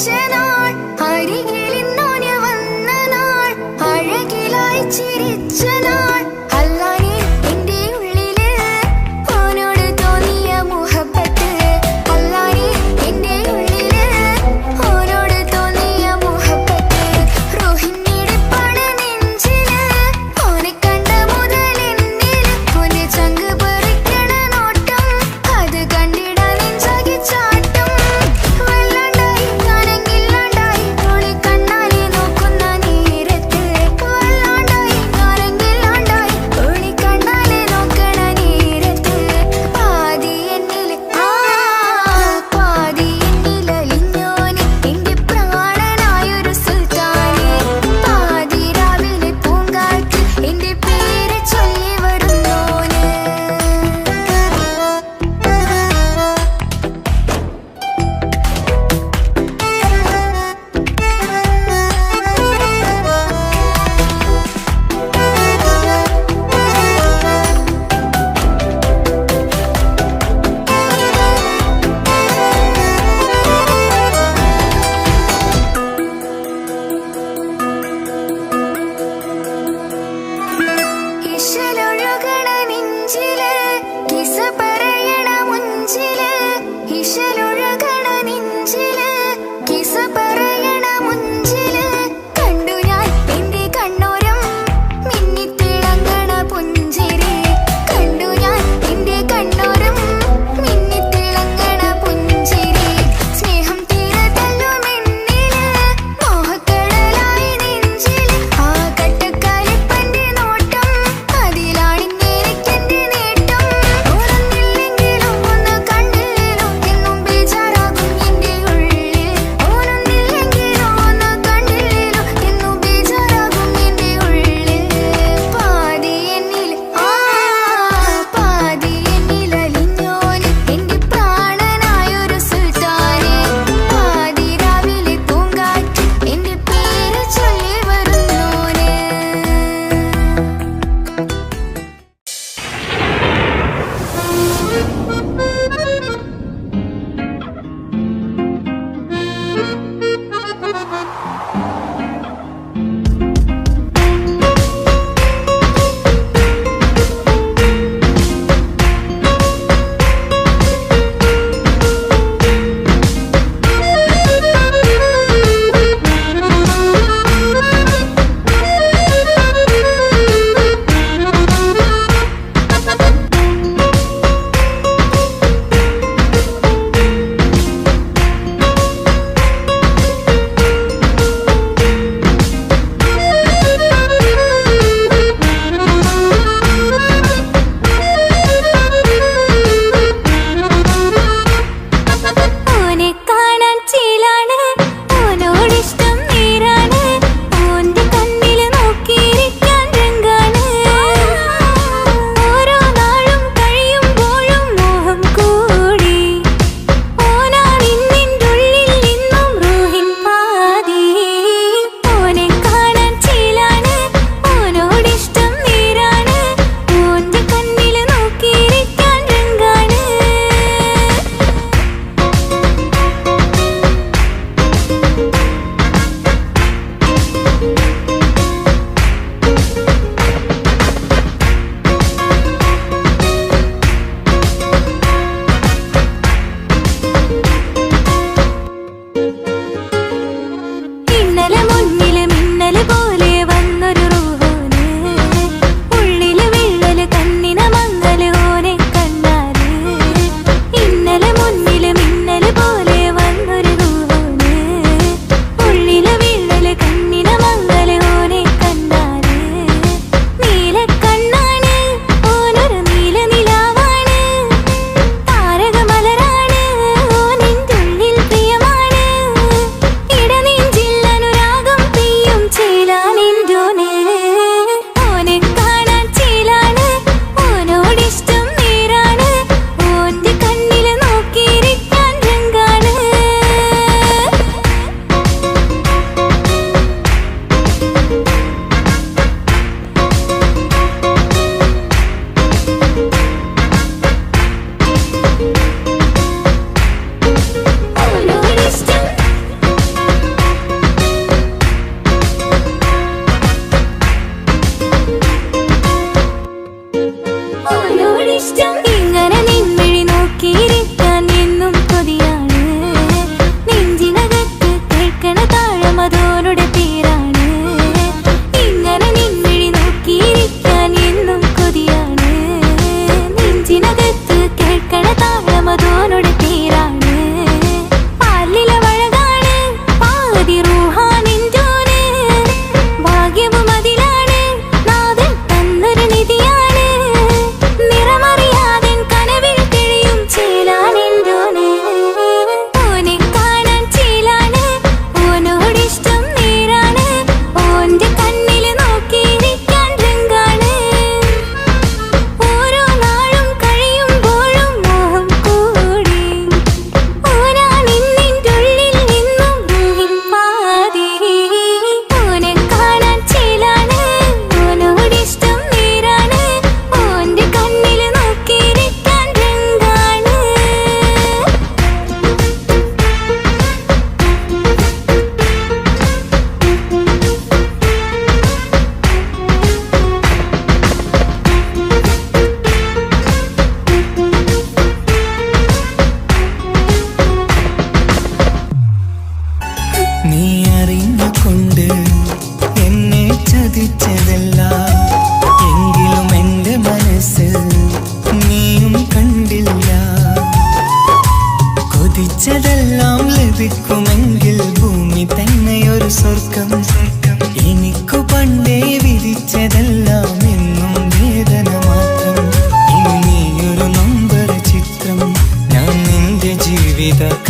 ജനിച്ച നാൾ അരികിലിന്നോന് വന്ന നാൾ അഴകിലായി ചിരിച്ച നാൾ അല്ലാനെ എന്റെ ഉള്ളില് ഓനോട് തോന്നിയ മുഹബത്ത് അല്ലാനെ എന്റെ ഉള്ളില് ഓനോട് തോന്നിയ മുഹബത്ത് റോഹിണിയുടെ നെഞ്ചില് ഓനെ കണ്ട മുതൽ എന്നില് ഓനെ ചങ്ക് പറിക്കണ നോട്ടം അത് കണ്ടിട നെഞ്ചാകി ചാട്ടം വല്ലാണ്ടായി ഞാനെങ്കില്ല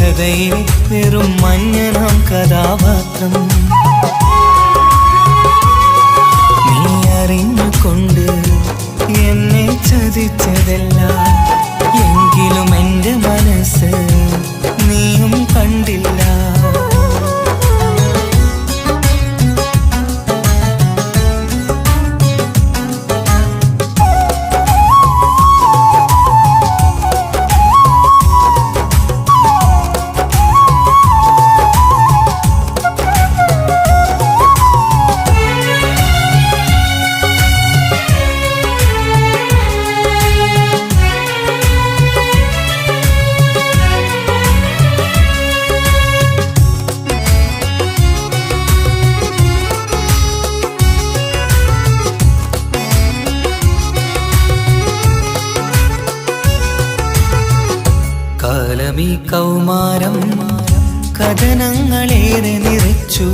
കഥയിൽ വെറും മഞ്ഞനാം കഥാപാത്രം. നീ അറിഞ്ഞുകൊണ്ട് എന്നെ ചതിച്ചതല്ല, എങ്കിലും എൻ്റെ മനസ്സ് നീയും കണ്ടില്ല. കാലമീ കൗമാരം കഥനങ്ങളേറെ നിറച്ചു.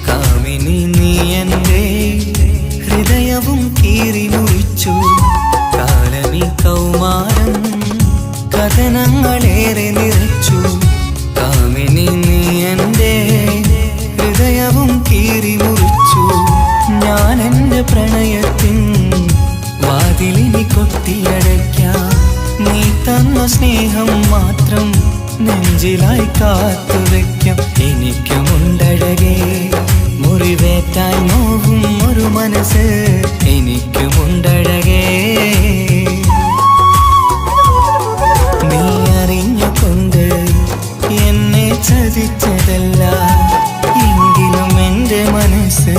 കാമിനി നീ എൻ്റെ ഹൃദയവും കീറി മുറിച്ചു. കാലമീ കൗമാരം കഥനങ്ങളേറെ നിറച്ചു. കാമിനി നീ എൻ്റെ ഹൃദയവും കീറി മുറിച്ചു. ഞാൻ എൻ്റെ പ്രണയത്തിൻ വാതിലിനി കൊട്ടിയടയ്ക്കാം. നീ തന്ന സ്നേഹം മാത്രം നെഞ്ചിലായി കാത്തുവെക്കാം. എനിക്കുമുണ്ടഴകേ മുറിവേറ്റാൽ നോവും ഒരു മനസ്സ്, എനിക്കുമുണ്ടഴകേ. നീ അറിഞ്ഞുകൊണ്ട് എന്നെ ചതിച്ചതല്ല, എങ്കിലും എൻ്റെ മനസ്സ്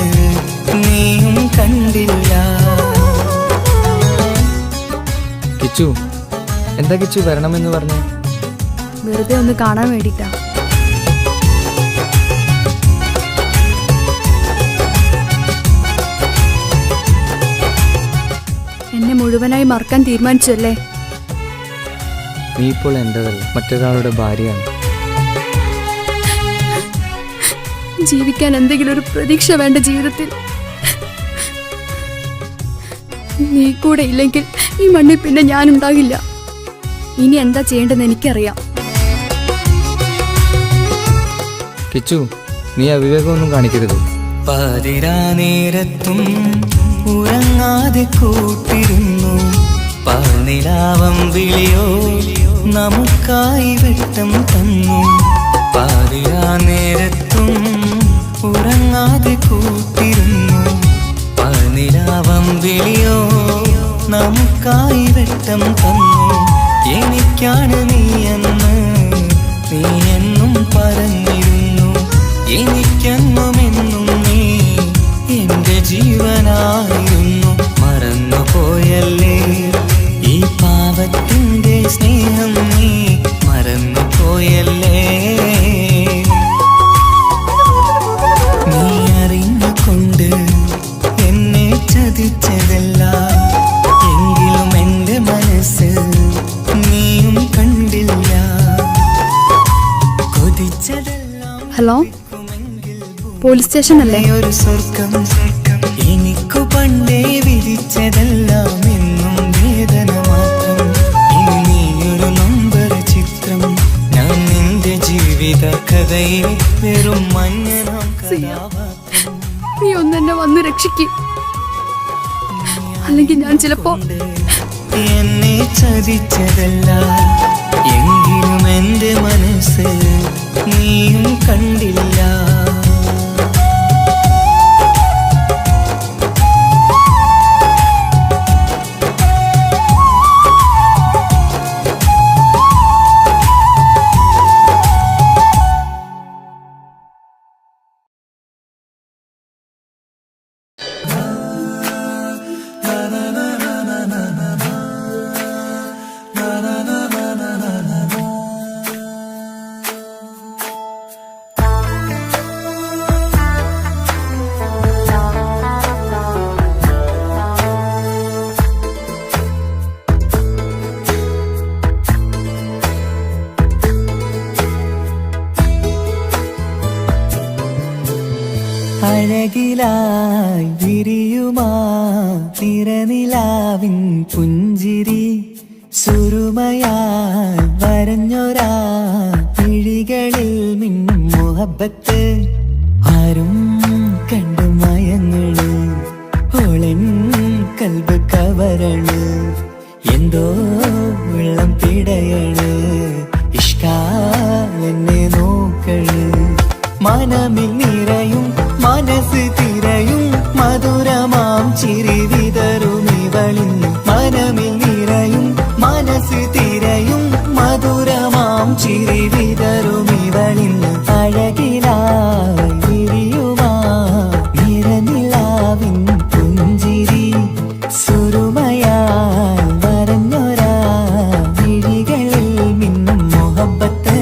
നീയും കണ്ടില്ല. കിച്ചു, എന്താ കിച്ചു വരണമെന്ന് പറഞ്ഞു? വെറുതെ ഒന്ന് കാണാൻ വേണ്ടിട്ടാ. എന്നെ മുഴുവനായി മറക്കാൻ തീരുമാനിച്ചല്ലേ? നീ ഇപ്പോൾ എൻ്റെതല്ല, മറ്റൊരാളുടെ ഭാര്യയാണ്. ജീവിക്കാൻ എന്തെങ്കിലും ഒരു പ്രതീക്ഷ വേണ്ട ജീവിതത്തിൽ. നീ കൂടെ ഇല്ലെങ്കിൽ ഈ മണ്ണിൽ പിന്നെ ഞാനുണ്ടാകില്ല. ഇനി എന്താ ചെയ്യേണ്ടതെന്ന് എനിക്കറിയാം. കിച്ചു, നീ അവിവേകമൊന്നും കാണിക്കരുത്. പാതിരാ നേരത്തും ഉറങ്ങാതെ കൂട്ടിരുന്നു. പാൽനിലാവം വിളിയോ നമുക്കായി വെട്ടം തന്നു. പാതിരാ നേരത്തും ഉറങ്ങാതെ കൂട്ടിരുന്നു. പാൽനിലാവം വിളിയോ നമുക്കായി വെട്ടം തന്നു. എനിക്കാണ് നീയെന്ന് നീ എന്നും പറഞ്ഞിരുന്നു. എനിക്കെന്നുമെന്നും നീ എൻ്റെ ജീവനായിരുന്നു. മറന്നുപോയല്ലേ ഈ പാവത്തിൻ്റെ സ്നേഹം, നീ മറന്നുപോയല്ലേ. നീ അറിഞ്ഞുകൊണ്ട് എന്നെ ചതിച്ചതല്ല, എങ്കിലും എൻ്റെ മനസ്സ് നീയും കണ്ടില്ല. കൊതിച്ചതെല്ലാം ഹലോ, പോലീസ് സ്റ്റേഷൻ അല്ലേ? ഒരു സ്വർഗം എനിക്കു പണ്ടേ വിധിച്ചതെല്ലാം എന്നും വേദന മാത്രം. ഇനി നീയൊരു നമ്പർ ചിത്രം, ഞാൻ നിന്റെ ജീവിത കഥയിൽ വെറും മഞ്ഞനാം കഥാപാത്രം. നീ ഒന്നെന്നെ വന്ന് രക്ഷിക്ക്, അല്ലെങ്കിൽ ഞാൻ ചിലപ്പോ. എന്നെ ചതിച്ചതല്ല, എങ്കിലും എൻ്റെ മനസ്സ് നീയും കണ്ടില്ല. അഴകിലായി വിരിയുമാ തിരനിലാവിൻ പുഞ്ചിരി സുരുമയായി വരഞ്ഞൊരാ പിഴി മിഴികളിൽ മിന്നും മുഹബത്ത് ആരും കണ്ടു മയങ്ങള് ഓളൻ കൽബ് കവരണ് എന്തോ വെള്ളം പിടയണ് ഇഷ്കാലെന്നെ നോക്കള് മനമിൽ നിറയും മനസ്സ് തിരയും മധുരമാം ചിരി വിതറും ഇവളിന്ന് മനമിൽ നിറയും മനസ്സ് തിരയും മധുരമാം ചിരി വിതറും ഇവളിന്ന് അഴകിലായി വിരിയുമാ നിറനിലാവിൻ പുഞ്ചിരി സുറുമയാൽ വരഞ്ഞൊരാ വിഴികളിൽ മിന്നും മുഹബത്ത്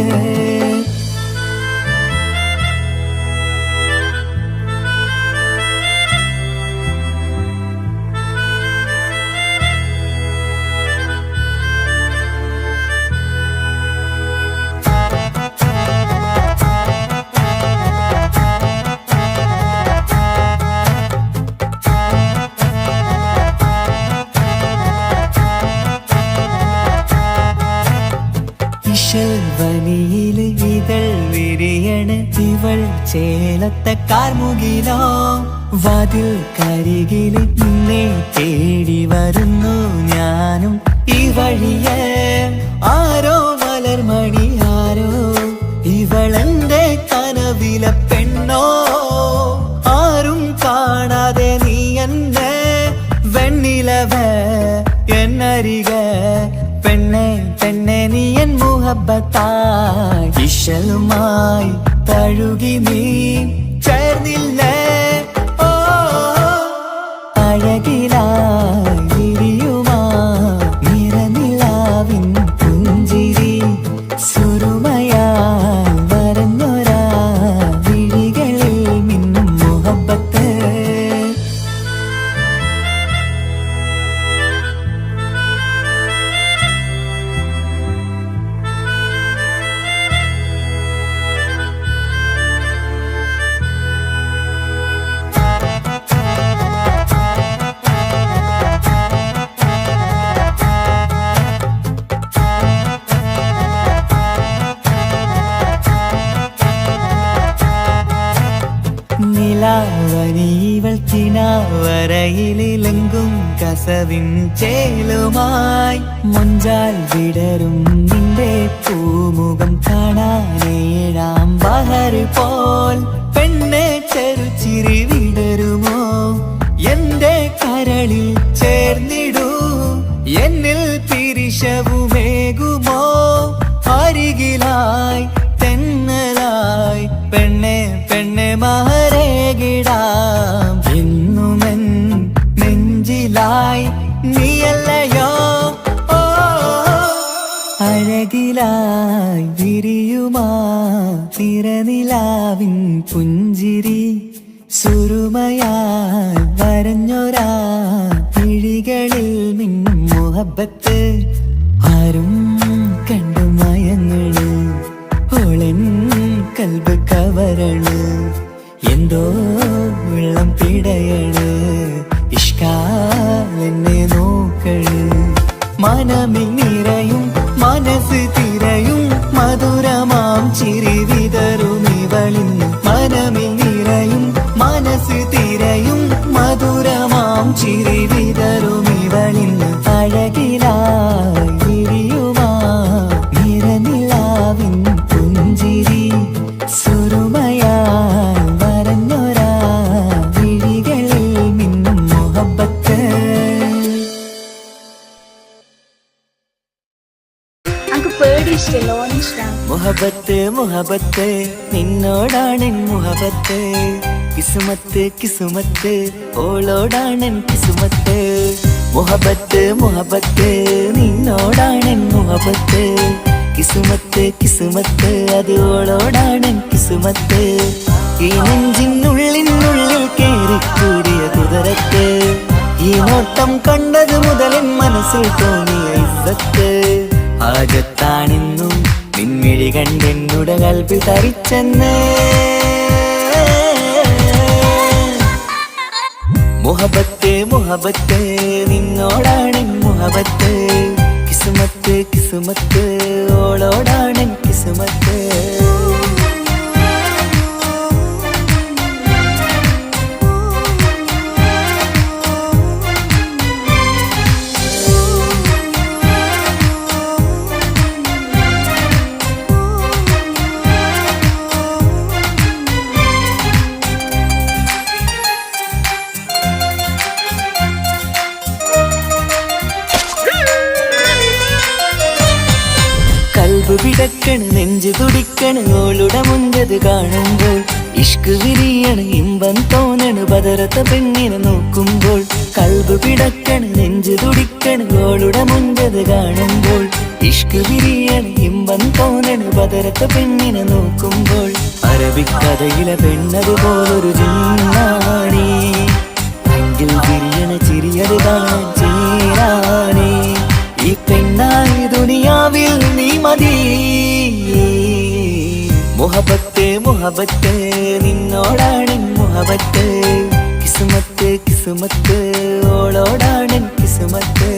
വനിയില് ഇതൾ വിരിയണ് ഇവൾ ചേലത്തെ കാർമുകിലോ വാതിൽ കരികില് നിന്നെ തേടി വരുന്നു ഞാനും ഈ വഴിയെ ആരോ മലർമണി ആരോ ഇവളെന്റെ കനവിലെ പെണ്ണോ ആരും കാണാതെ നീ എന്നെ വെണ്ണിലവ എന്നരിക പെണ്ണെ പെണ്ണെ നീ എൻ മുഹബത്തായി ഇശലുമായി തഴുകി നീ ചേർന്നില്ലേ ഓ അഴകിലായി വിരിയുമാ നിറനിലാവിൻ പുഞ്ചിരി സുറുമയാൽ വരഞ്ഞൊരാ വിഴികളിൽ മിന്നും മുഹബത്ത് നിലാവനിവൾ കിനാവരയിലെങ്കും കസവിൻ ചേലുമായി മുഞ്ചാൽ വിടരും നിന്റെ പൂമുഖം കാണാനേഴാം ബഹർ പോൽ പെണ്ണെ ചെറുചിരി വിടരുമോ എന്റെ കരളിൽ ചേർന്നിടൂ എന്നിൽ പിരിശവുമേകുമോ അരികിലായി തെന്നലായി പെണ്ണെ പെണ്ണെ മഹരേകിടാം എന്നുമെൻ നെഞ്ചിലായി നീയല്ലയോ ഓ അഴകിലായി വിരിയുമാ തിരനിലാവിൻ പുഞ്ചിരി സുറുമയാൽ വരഞ്ഞൊരാ വിഴികളിൽ മിന്നും മുഹബത്ത് ആരും കണ്ടു മയങ്ങള് ഓളൻ കൽബ് കവരണ് എന്തോ വെള്ളം പിടയണ് ഇഷ്കാലെന്നെ നോക്കള് മനമിൽ നിറയും മനസ്സ് തിരയും മധുരമാം ചിരി വിതറും ഇവളിന്ന് മനമിൽ നിറയും മനസ്സ് തിരയും മധുരമാം ചിരി വിതറും ഇവളിന്ന് അഴകിലായി വിരിയുമാ നിറനിലാവിൻ പുഞ്ചിരി സുറുമയാൽ വരഞ്ഞൊരാ വിഴികളിൽ മിന്നും മുഹബത്ത് മുഹബത്ത് മുഹബത്ത് നിന്നോടാണെൻ മുഹബത്ത് കിസുമത്ത് കിസുമത്ത് ഓളോടാണെൻ കിസുമത്ത് മുഹബത്ത് മുഹബത്ത് നിന്നോടാണെൻ മുഹബത്ത് കിസുമത്ത് കിസുമത്ത് അത് ഓളോടാണെൻ കിസുമത്ത് ഈ നെഞ്ചിനുള്ളിനുള്ളിൽ കേറിക്കൂടിയ കുതിരത്ത് ഈ നോട്ടം കണ്ടത് മുതലൻ മനസ്സിൽ തോന്നിയ ഇസ്സത്ത് ആകത്താണെന്നും നിൻമിഴി കണ്ടെന്നുടെ കൽപ്പിൽ തരിച്ചെന്ന് മുഹബത്ത് മുഹബത്ത് നിന്നോടാണ് മുഹബത്ത് കിസുമത്ത് കിസുമത്ത് കിസുമത്ത് ഓളോടാണ് കിസുമത്ത് കൽബ് പിടക്കണ് നെഞ്ചു തുടിക്കണ് ഓളുടെ മുഞ്ചത് കാണുമ്പോൾ ഇഷ്ക് വിരിയണ് ഇമ്പം തോന്നണ് ബദറത്ത പെണ്ണിനെ നോക്കുമ്പോൾ കൽബ് പിടക്കണ് നെഞ്ചു തുടിക്കണ് ഓളുടെ മുഞ്ചത് കാണുമ്പോൾ ഇഷ്ക് വിരിയണ് ഇമ്പം തോന്നണ് ബദറത്ത പെണ്ണിനെ നോക്കുമ്പോൾ അറബിക്കഥയിലെ പെണ്ണതുപോലൊരു ജിന്നാണി അങ്കിൽ വിരിയണ ചിരിയത് കാണാൻ ചേരാനേ ഈ പെണ്ണായി ദുനിയാവിൽ നീ മതി മുഹബത്ത് മുഹബത്ത് നിന്നോടാണ് മുഹബത്ത് കിസുമത്ത് കിസുമത്ത് ഓളോടാണ് കിസുമത്ത്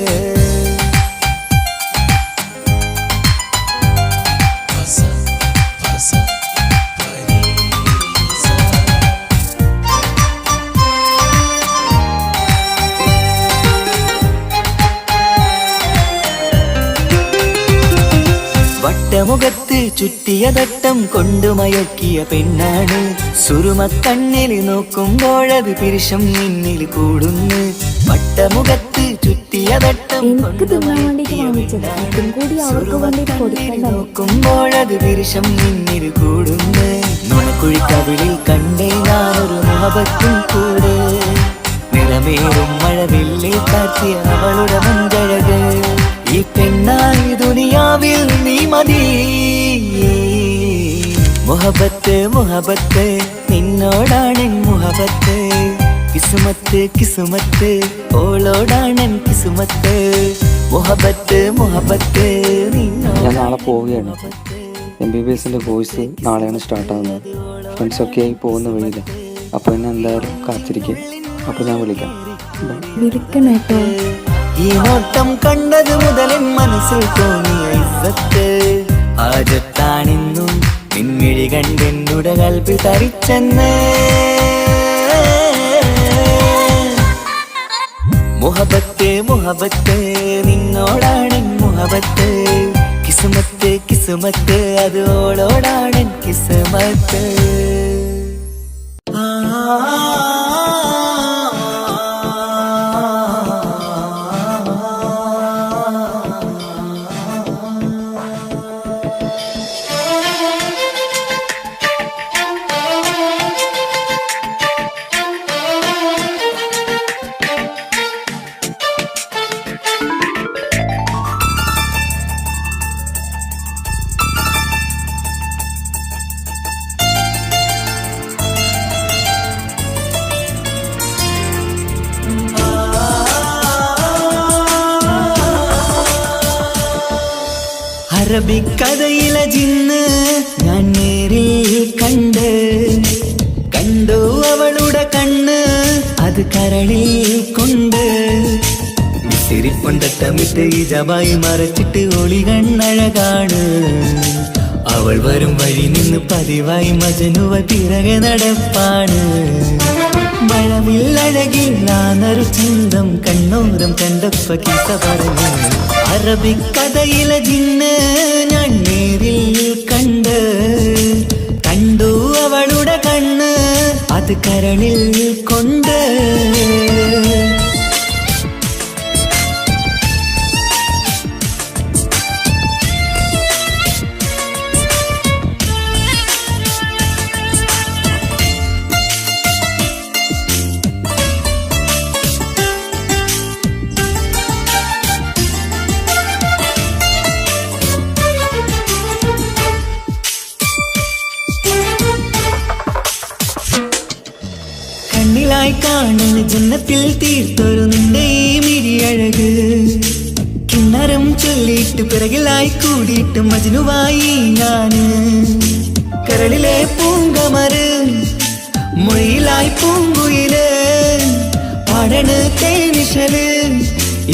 വട്ടമുഖത്ത് ചുറ്റിയ തട്ടം കൊണ്ടു മയക്കിയ പെണ്ണാണ് സുറുമക്കണ്ണിൽ നോക്കുമ്പോഴത് പിരിശം നിന്നിൽ കൂടുന്നു വട്ടമുഖത്ത് ചുറ്റിയ തട്ടം കൊണ്ടു മയക്കിയ നോക്കുമ്പോഴത് പിരിശം നിന്നിൽ കൂടുന്നു നുണക്കുഴിക്കവിളിൽ കണ്ടേ ഞാനൊരു മുഹബത്തും കൂടെ നിറമേറും മഴവില്ലിൽ കാറ്റിയ അവളുടെ മഞ്ചഴക് ഈ പെണ്ണായി ദുനിയാവിൽ നീ മതി മുഹബത്ത് മുഹബത്ത് നിന്നോടാണ് മുഹബത്ത് കിസുമത്ത് കിസുമത്ത് ഓളോടാണ് കിസുമത്ത് മുഹബത്ത് മുഹബത്ത് ഞാൻ നാളെ പോവുകയാണ്. MBBSന്റെ കോഴ്സ് നാളെയാണ് സ്റ്റാർട്ടാകുന്നത്. ഫ്രണ്ട്സൊക്കെ ആയി പോകുന്ന വഴിയില്ല. അപ്പോൾ എന്നെ എന്തായാലും കാത്തിരിക്കും. അപ്പോൾ ഞാൻ വിളിക്കാം. വിളിക്കണേട്ടോ. ഈ നോട്ടം കണ്ടത് മുതലൻ മനസ്സിൽ തോന്നിയ ഇസ്സത്ത് ആജത്താണിന്നും പിൻമിഴി കണ്ടെന്നുടെ കൽപ്പിൽ തരിച്ചെന്ന് മുഹബത്ത് മുഹബത്ത് നിന്നോടാണ് മുഹബത്ത് കിസുമത്ത് കിസുമത്ത് അത് ഓളോടാണ് കിസുമത്ത് അറബിക്കഥയിലെ ജിന്ന് ഞാൻ നേരിൽ കണ്ടു അവളുടെ കണ്ണ് അത് കരളിൽ കൊണ്ട് വിസിരിപ്പൊണ്ടട്ടമിട്ട് ഈ ജബായി മറച്ചിട്ട് ഒളി കണ്ണഴകാണ് അവൾ വരും വഴി നിന്ന് പതിവായി മജനുവ പിറകെ നടപ്പാണ് മഴവില്ലഴകില്ലാന്നൊരു ചന്തം കണ്ണോരം കണ്ടപ്പ കീസ പറഞ്ഞു അറബിക്കഥയിലെ ജിന്ന് ഞാൻ നേരിൽ കണ്ടു അവളുടെ കണ്ണ് അത് കരളിൽ കൊണ്ട് കണ്ണിലായി കാണുന്ന ജന്നത്തിൽ തീർത്തൊരു നിന്റെ ഈ മിഴിയഴക് കിണ്ണരം ചൊല്ലിയിട്ട് പിറകിലായി കൂടിയിട്ട് മജ്നുവായി ഞാന് കരളിലെ പൂങ്കമര് മൊഴിയിലായി പൂങ്കുയില് പാടണ് തേനിശല്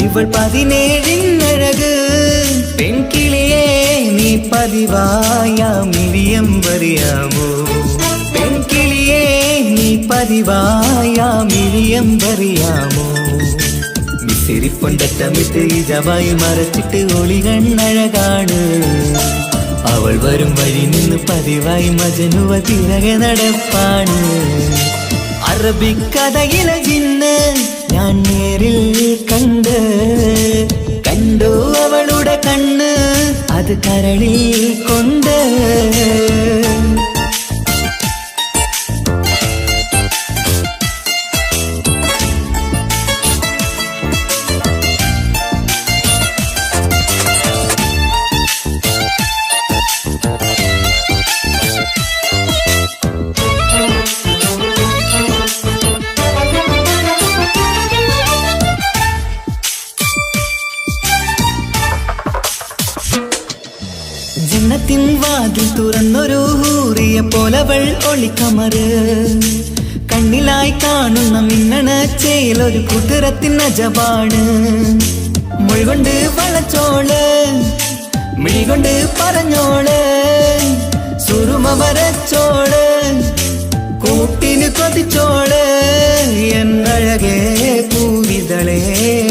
ഇവൾ 17 പെൺകിളി പതിവായാമിഴിയമ്പറിയാമോ പെൺകിളിയേ നീ പതിവായാമിഴിയമ്പറിയാമോ മിസിരിപ്പൊണ്ടട്ടമിട്ട് ഈ ജവായി മറച്ചിട്ട് ഒളി കണ്ണഴകാണ് അവൾ വരും വഴി നിന്ന് പതിവായി മജനുവ തിരകെ നടപ്പാണ് അറബിക്കഥയിലെ ജിന്ന് ഞാൻ നേരിൽ കണ്ടു അവളുടെ കണ്ണ് അത് കരളിൽ കൊണ്ട് ജന്നത്തിൻ വാതിൽ തുറന്നൊരു ഹൂറിയ പോലവൾ ഒളിക്കമറ് കണ്ണിലായി കാണുന്ന മിന്നണ ചേലൊരു കുതിരത്തിൻ അജപാണ് മൊഴികൊണ്ട് വളച്ചോള് മിഴികൊണ്ട് പറഞ്ഞോള് സുറുമ വരച്ചോള് കൂട്ടിന് കൊതിച്ചോള് എന്നഴകേ പൂവിതളേ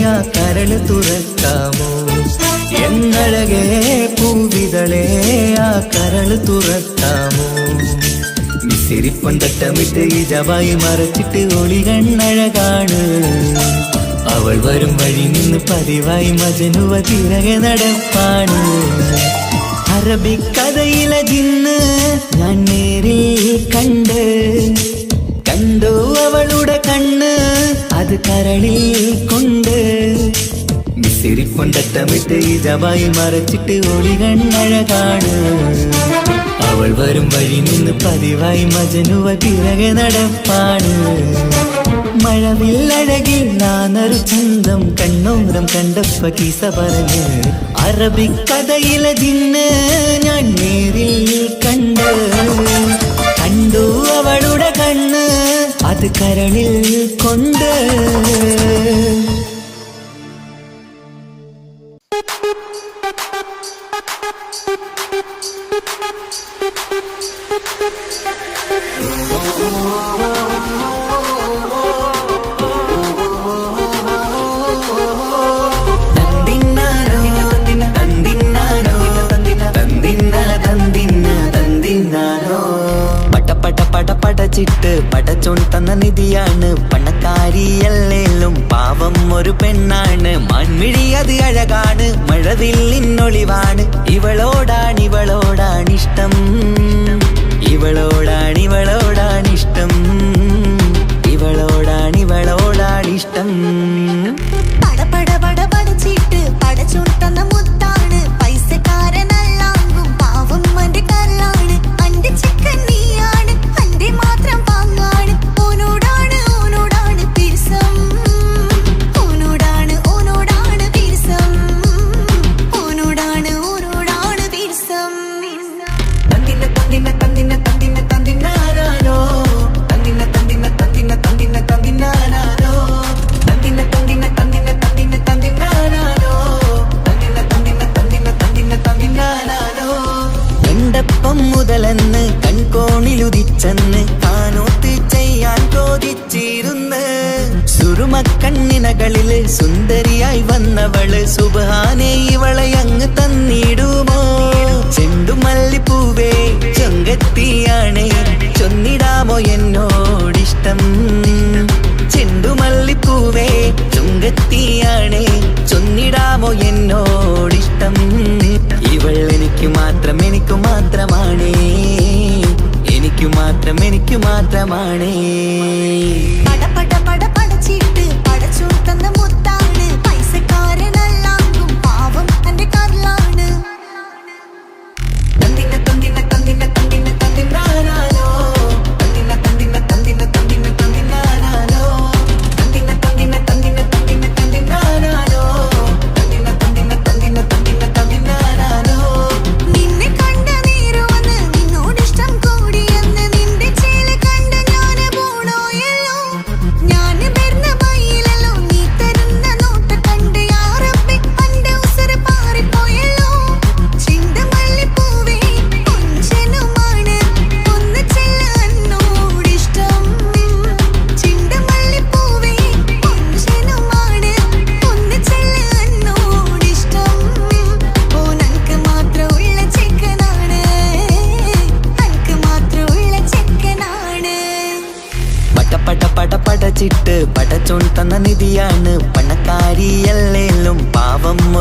ആ കരള് തുറക്കാമോ എന്നഴകേ പൂവിതളേ ആ കരള് തുറക്കാമോ മിസിരിപ്പൊണ്ടട്ടമിട്ട് ഈ ജവായി മറച്ചിട്ട് ഒളി കണ്ണഴകാണ് അവൾ വരും വഴി നിന്ന് പതിവായി മജനുവ തിരകെ നടപ്പാണ് അറബിക്കഥയിലെ ജിന്ന് ഞാൻ നേരിൽ കണ്ടു അവളുടെ കണ്ണ് അത് കരളിൽ കൊണ്ട് മിസിരിപ്പൊണ്ടട്ടമിട്ട് ഈ ജവായി മറച്ചിട്ട് ഒളി കണ്ണഴകാണ് അവൾ വരും വഴി നിന്ന് പതിവായി മജനുവ തിരകെ നടപ്പാണ് മഴവില്ലഴകിൽ നാനൊരു ചന്തം കണ്ണോരം കണ്ടപ്പ കീസ പറഞ്ഞ് അറബിക്കഥയിലെ ജിന്ന് ഞാൻ നേരിൽ കണ്ടു അവളുടെ കണ്ണ് അത് കരളിൽ കൊണ്ട് പടച്ചിട്ട് പടച്ചോൻ തന്ന നിധിയാണ് പണക്കാരിയല്ലേലും പാവം ഒരു പെണ്ണാണ് മൺമിഴി അത് അഴകാണ് മഴവില്ലിന്നൊളിവാണ് ഇവളോടാണിഷ്ടം ഇവളോടാണിഷ്ടം ഇവളോടാണിഷ്ടം പടച്ചിട്ട് പടച്ചോൻ തന്ന മുത്താണ് പൈസക്കാരനല്ലാങ്കും പാവം അന്റെ കരളാണ് അന്റെ ചിക്കൻ നീയാണ് അന്റെ മാത്രം പാങ്ങാണ് ഓനോടാണ് പിരിസം ഓനോടാണ് പിരിസം ഓനോടാണ് പിരിസം തന്തിനാരോ എണ്ടപ്പം മുതലെന്ന് കൺകോണിലുദിച്ചെന്ന് കാനോത്ത് ചെയ്യാൻ ചോദിച്ചിരുന്ന് സുറുമക്കണ്ണിനകളില് സുന്ദരിയായി വന്നവള് സുബ്ഹാനേ ഇവളെ അങ്ങ് തന്നിടുമോ ചെണ്ടുമല്ലിപ്പൂവേ ചൊങ്കത്തിയാണ് ചൊന്നിടാമോ എന്നോടിഷ്ടം ചെണ്ടുമല്ലിപ്പൂവേ ചൊങ്കത്തിയാണ് ചൊന്നിടാമോ എന്നോടിഷ്ടം ഇവൾ എനിക്ക് മാത്രമാണേ എനിക്ക് മാത്രമാണേ പടച്ചിട്ട് പടച്ചോൻ തന്ന മുത്താണ് പൈസക്കാരനല്ലാങ്കും പാവം അന്റെ കരളാണ് നിന്നെ കണ്ട നേരുവന്ന് നിന്നോടിഷ്ടം കൂടിയെന്ന് നിന്റെ ചേല കണ്ട ഞാന് പോണോയല്ലോ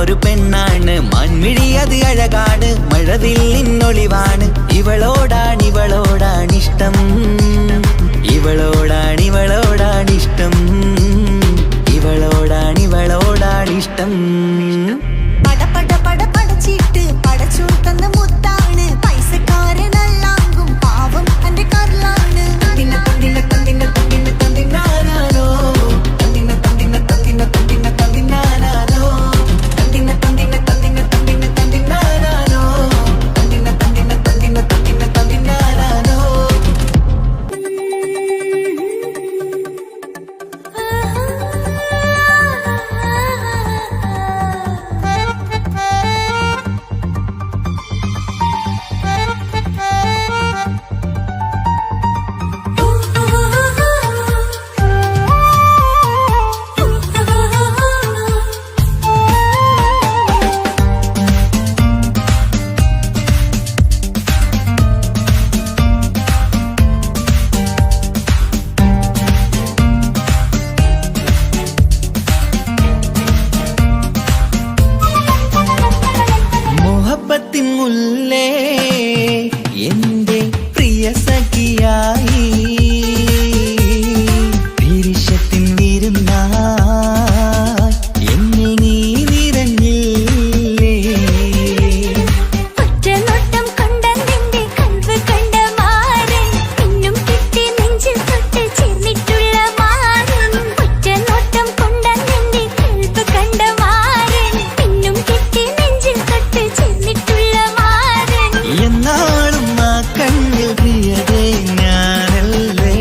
ഒരു പെണ്ണാണ്, മാൻമിഴി അത് അഴകാണ്, മഴവില്ലിന്നൊളിവാണ്. ഇവളോടാണിഷ്ടം, ഇവളോടാണിഷ്ടം, ഇവളോടാണിഷ്ടം. പട പടച്ചിട്ട് പടച്ചോൻ തന്ന മുത്താണ്, പൈസക്കാരനല്ലാങ്കും പാവം എന്റെ കർലാണ്. തന്തിന തന്തിന തന്തിന തന്തിന തന്തിനാനാനോ, തന്തിന തന്തിന തന്തിന തന്തിന തന്തിനാനാനോ, തന്തിന തന്തിന തന്തിന തന്തിന തന്തിനാനാനോ, തന്തിന തന്തിന തന്തിന തന്തിന തന്തിനാനാനോ. മുഹബത്തിൻ മുല്ലേ എന്റെ പ്രിയ സഖിയായി, തിരിശത്തിൻ വിരുന്നായി എന്നിൽ നീ നിറഞ്ഞില്ലേ. ഒറ്റനോട്ടം കൊണ്ടെന്റെ കൽവ് കണ്ട മാരൻ, പിന്നും കിട്ടി നെഞ്ചിൽ തൊട്ട് ചേർന്നിട്ടുള്ള മാരൻ. ഒറ്റനോട്ടം കൊണ്ടെന്റെ കൽവ് കണ്ട മാരൻ, പിന്നും കിട്ടി നെഞ്ചിൽ തൊട്ട് ചേർന്നിട്ടുള്ള മാരൻ. എന്നാളും ആ കണ്ണിൽ പ്രിയതേ ഞാനല്ലേ.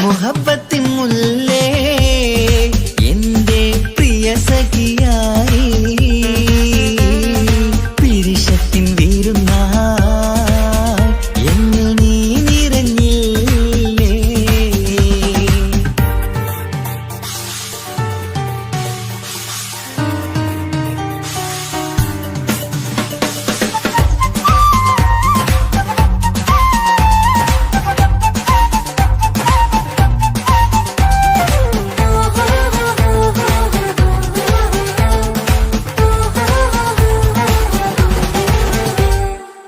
മുഹബത്തിൻ മുല്ലേ എന്റെ പ്രിയ സഖിയായി, പിരിശത്തിൻ വിരുന്നായി എന്നിൽ നീ നിറഞ്ഞില്ലേ.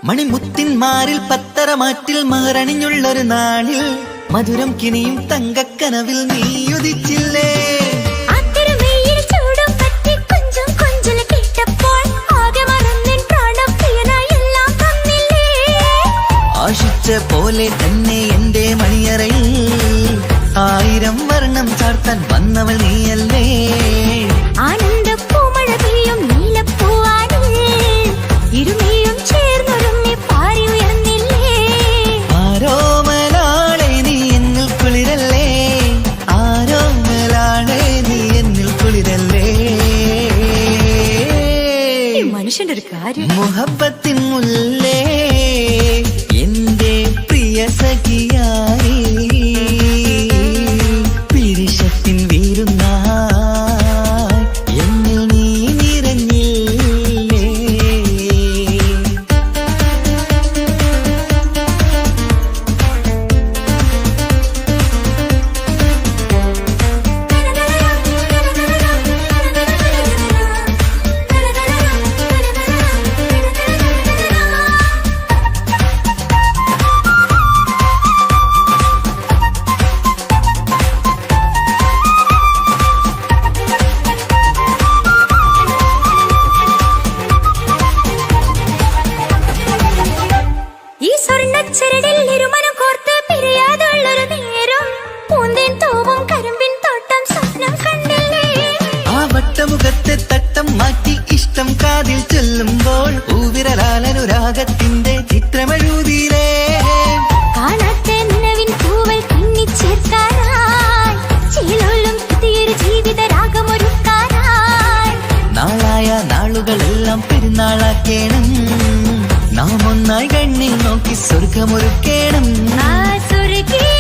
മണിമുത്തിന്മാരിൽ പത്തരമാറ്റിൽ മഹറണിഞ്ഞുള്ളൊരു നാളിൽ, മധുരം കിനിയും തങ്കക്കനവിൽ നീയുദിച്ചില്ലേ. ആത്തിരമേയിൽ ചൂടും പറ്റി കൊഞ്ചും കൊഞ്ചല് കേട്ടപ്പോൾ ആകെ മറന്നിൻ പ്രാണം പ്രിയനായി എല്ലാം തന്നില്ലേ. ആശിച്ച പോലെ തന്നെ എന്റെ മണിയറയിൽ 1000 വർണ്ണം ചാർത്താൻ വന്നവൾ നീയല്ലേ. ആനന്ദ പൂമഴ പെയ്യും നീലപ്പൂവാനിൽ, ഇരുമേയും ചേർന്നൊരുമ്മി പാരി ഉയർന്നില്ലേ. ആരോമലാളെ നീ എന്നിൽ കുളിരല്ലേ, ആരോമലാളെ നീ എന്നിൽ കുളിരല്ലേ. മനുഷ്യന്റെ ഒരു കാര്യം. മുഹബത്തിൻ മുല്ലേ എന്റെ പ്രിയ സഖിയായി, പിരിശത്തിൻ വിരുന്നായി എന്നിൽ നീ നിറഞ്ഞില്ലേ. ഈ സ്വർണ്ണച്ചരടിൽ ഇരുമനം കോർത്ത് പിരിയാതുള്ളൊരു നേരം, പൂന്തേൻ തോവും കരിമ്പിൻ തോട്ടം സ്വപ്നം കണ്ടില്ലേ. ആ വട്ടമുഖത്തെ തട്ടം മാറ്റി ഇഷ്ടം കാതിൽ ചൊല്ലുമ്പോൾ, പൂവിരലാലനുരാഗത്തിന്റെ ചിത്രമെഴുതിയിലേ. കാണാത്ത നിലവിൻ പൂവൽ കിണ്ണിച്ചേർക്കാനായി, ചീലോലും പുതിയൊരു ജീവിത രാഗമൊരുക്കാനായി. നാളായ നാളുകളെല്ലാം പെരുന്നാളാക്കേണം, നാം ഒന്നായി കണ്ണിൽ നോക്കി സ്വർഗമൊരുക്കേണം. ആ സ്വർഗീയ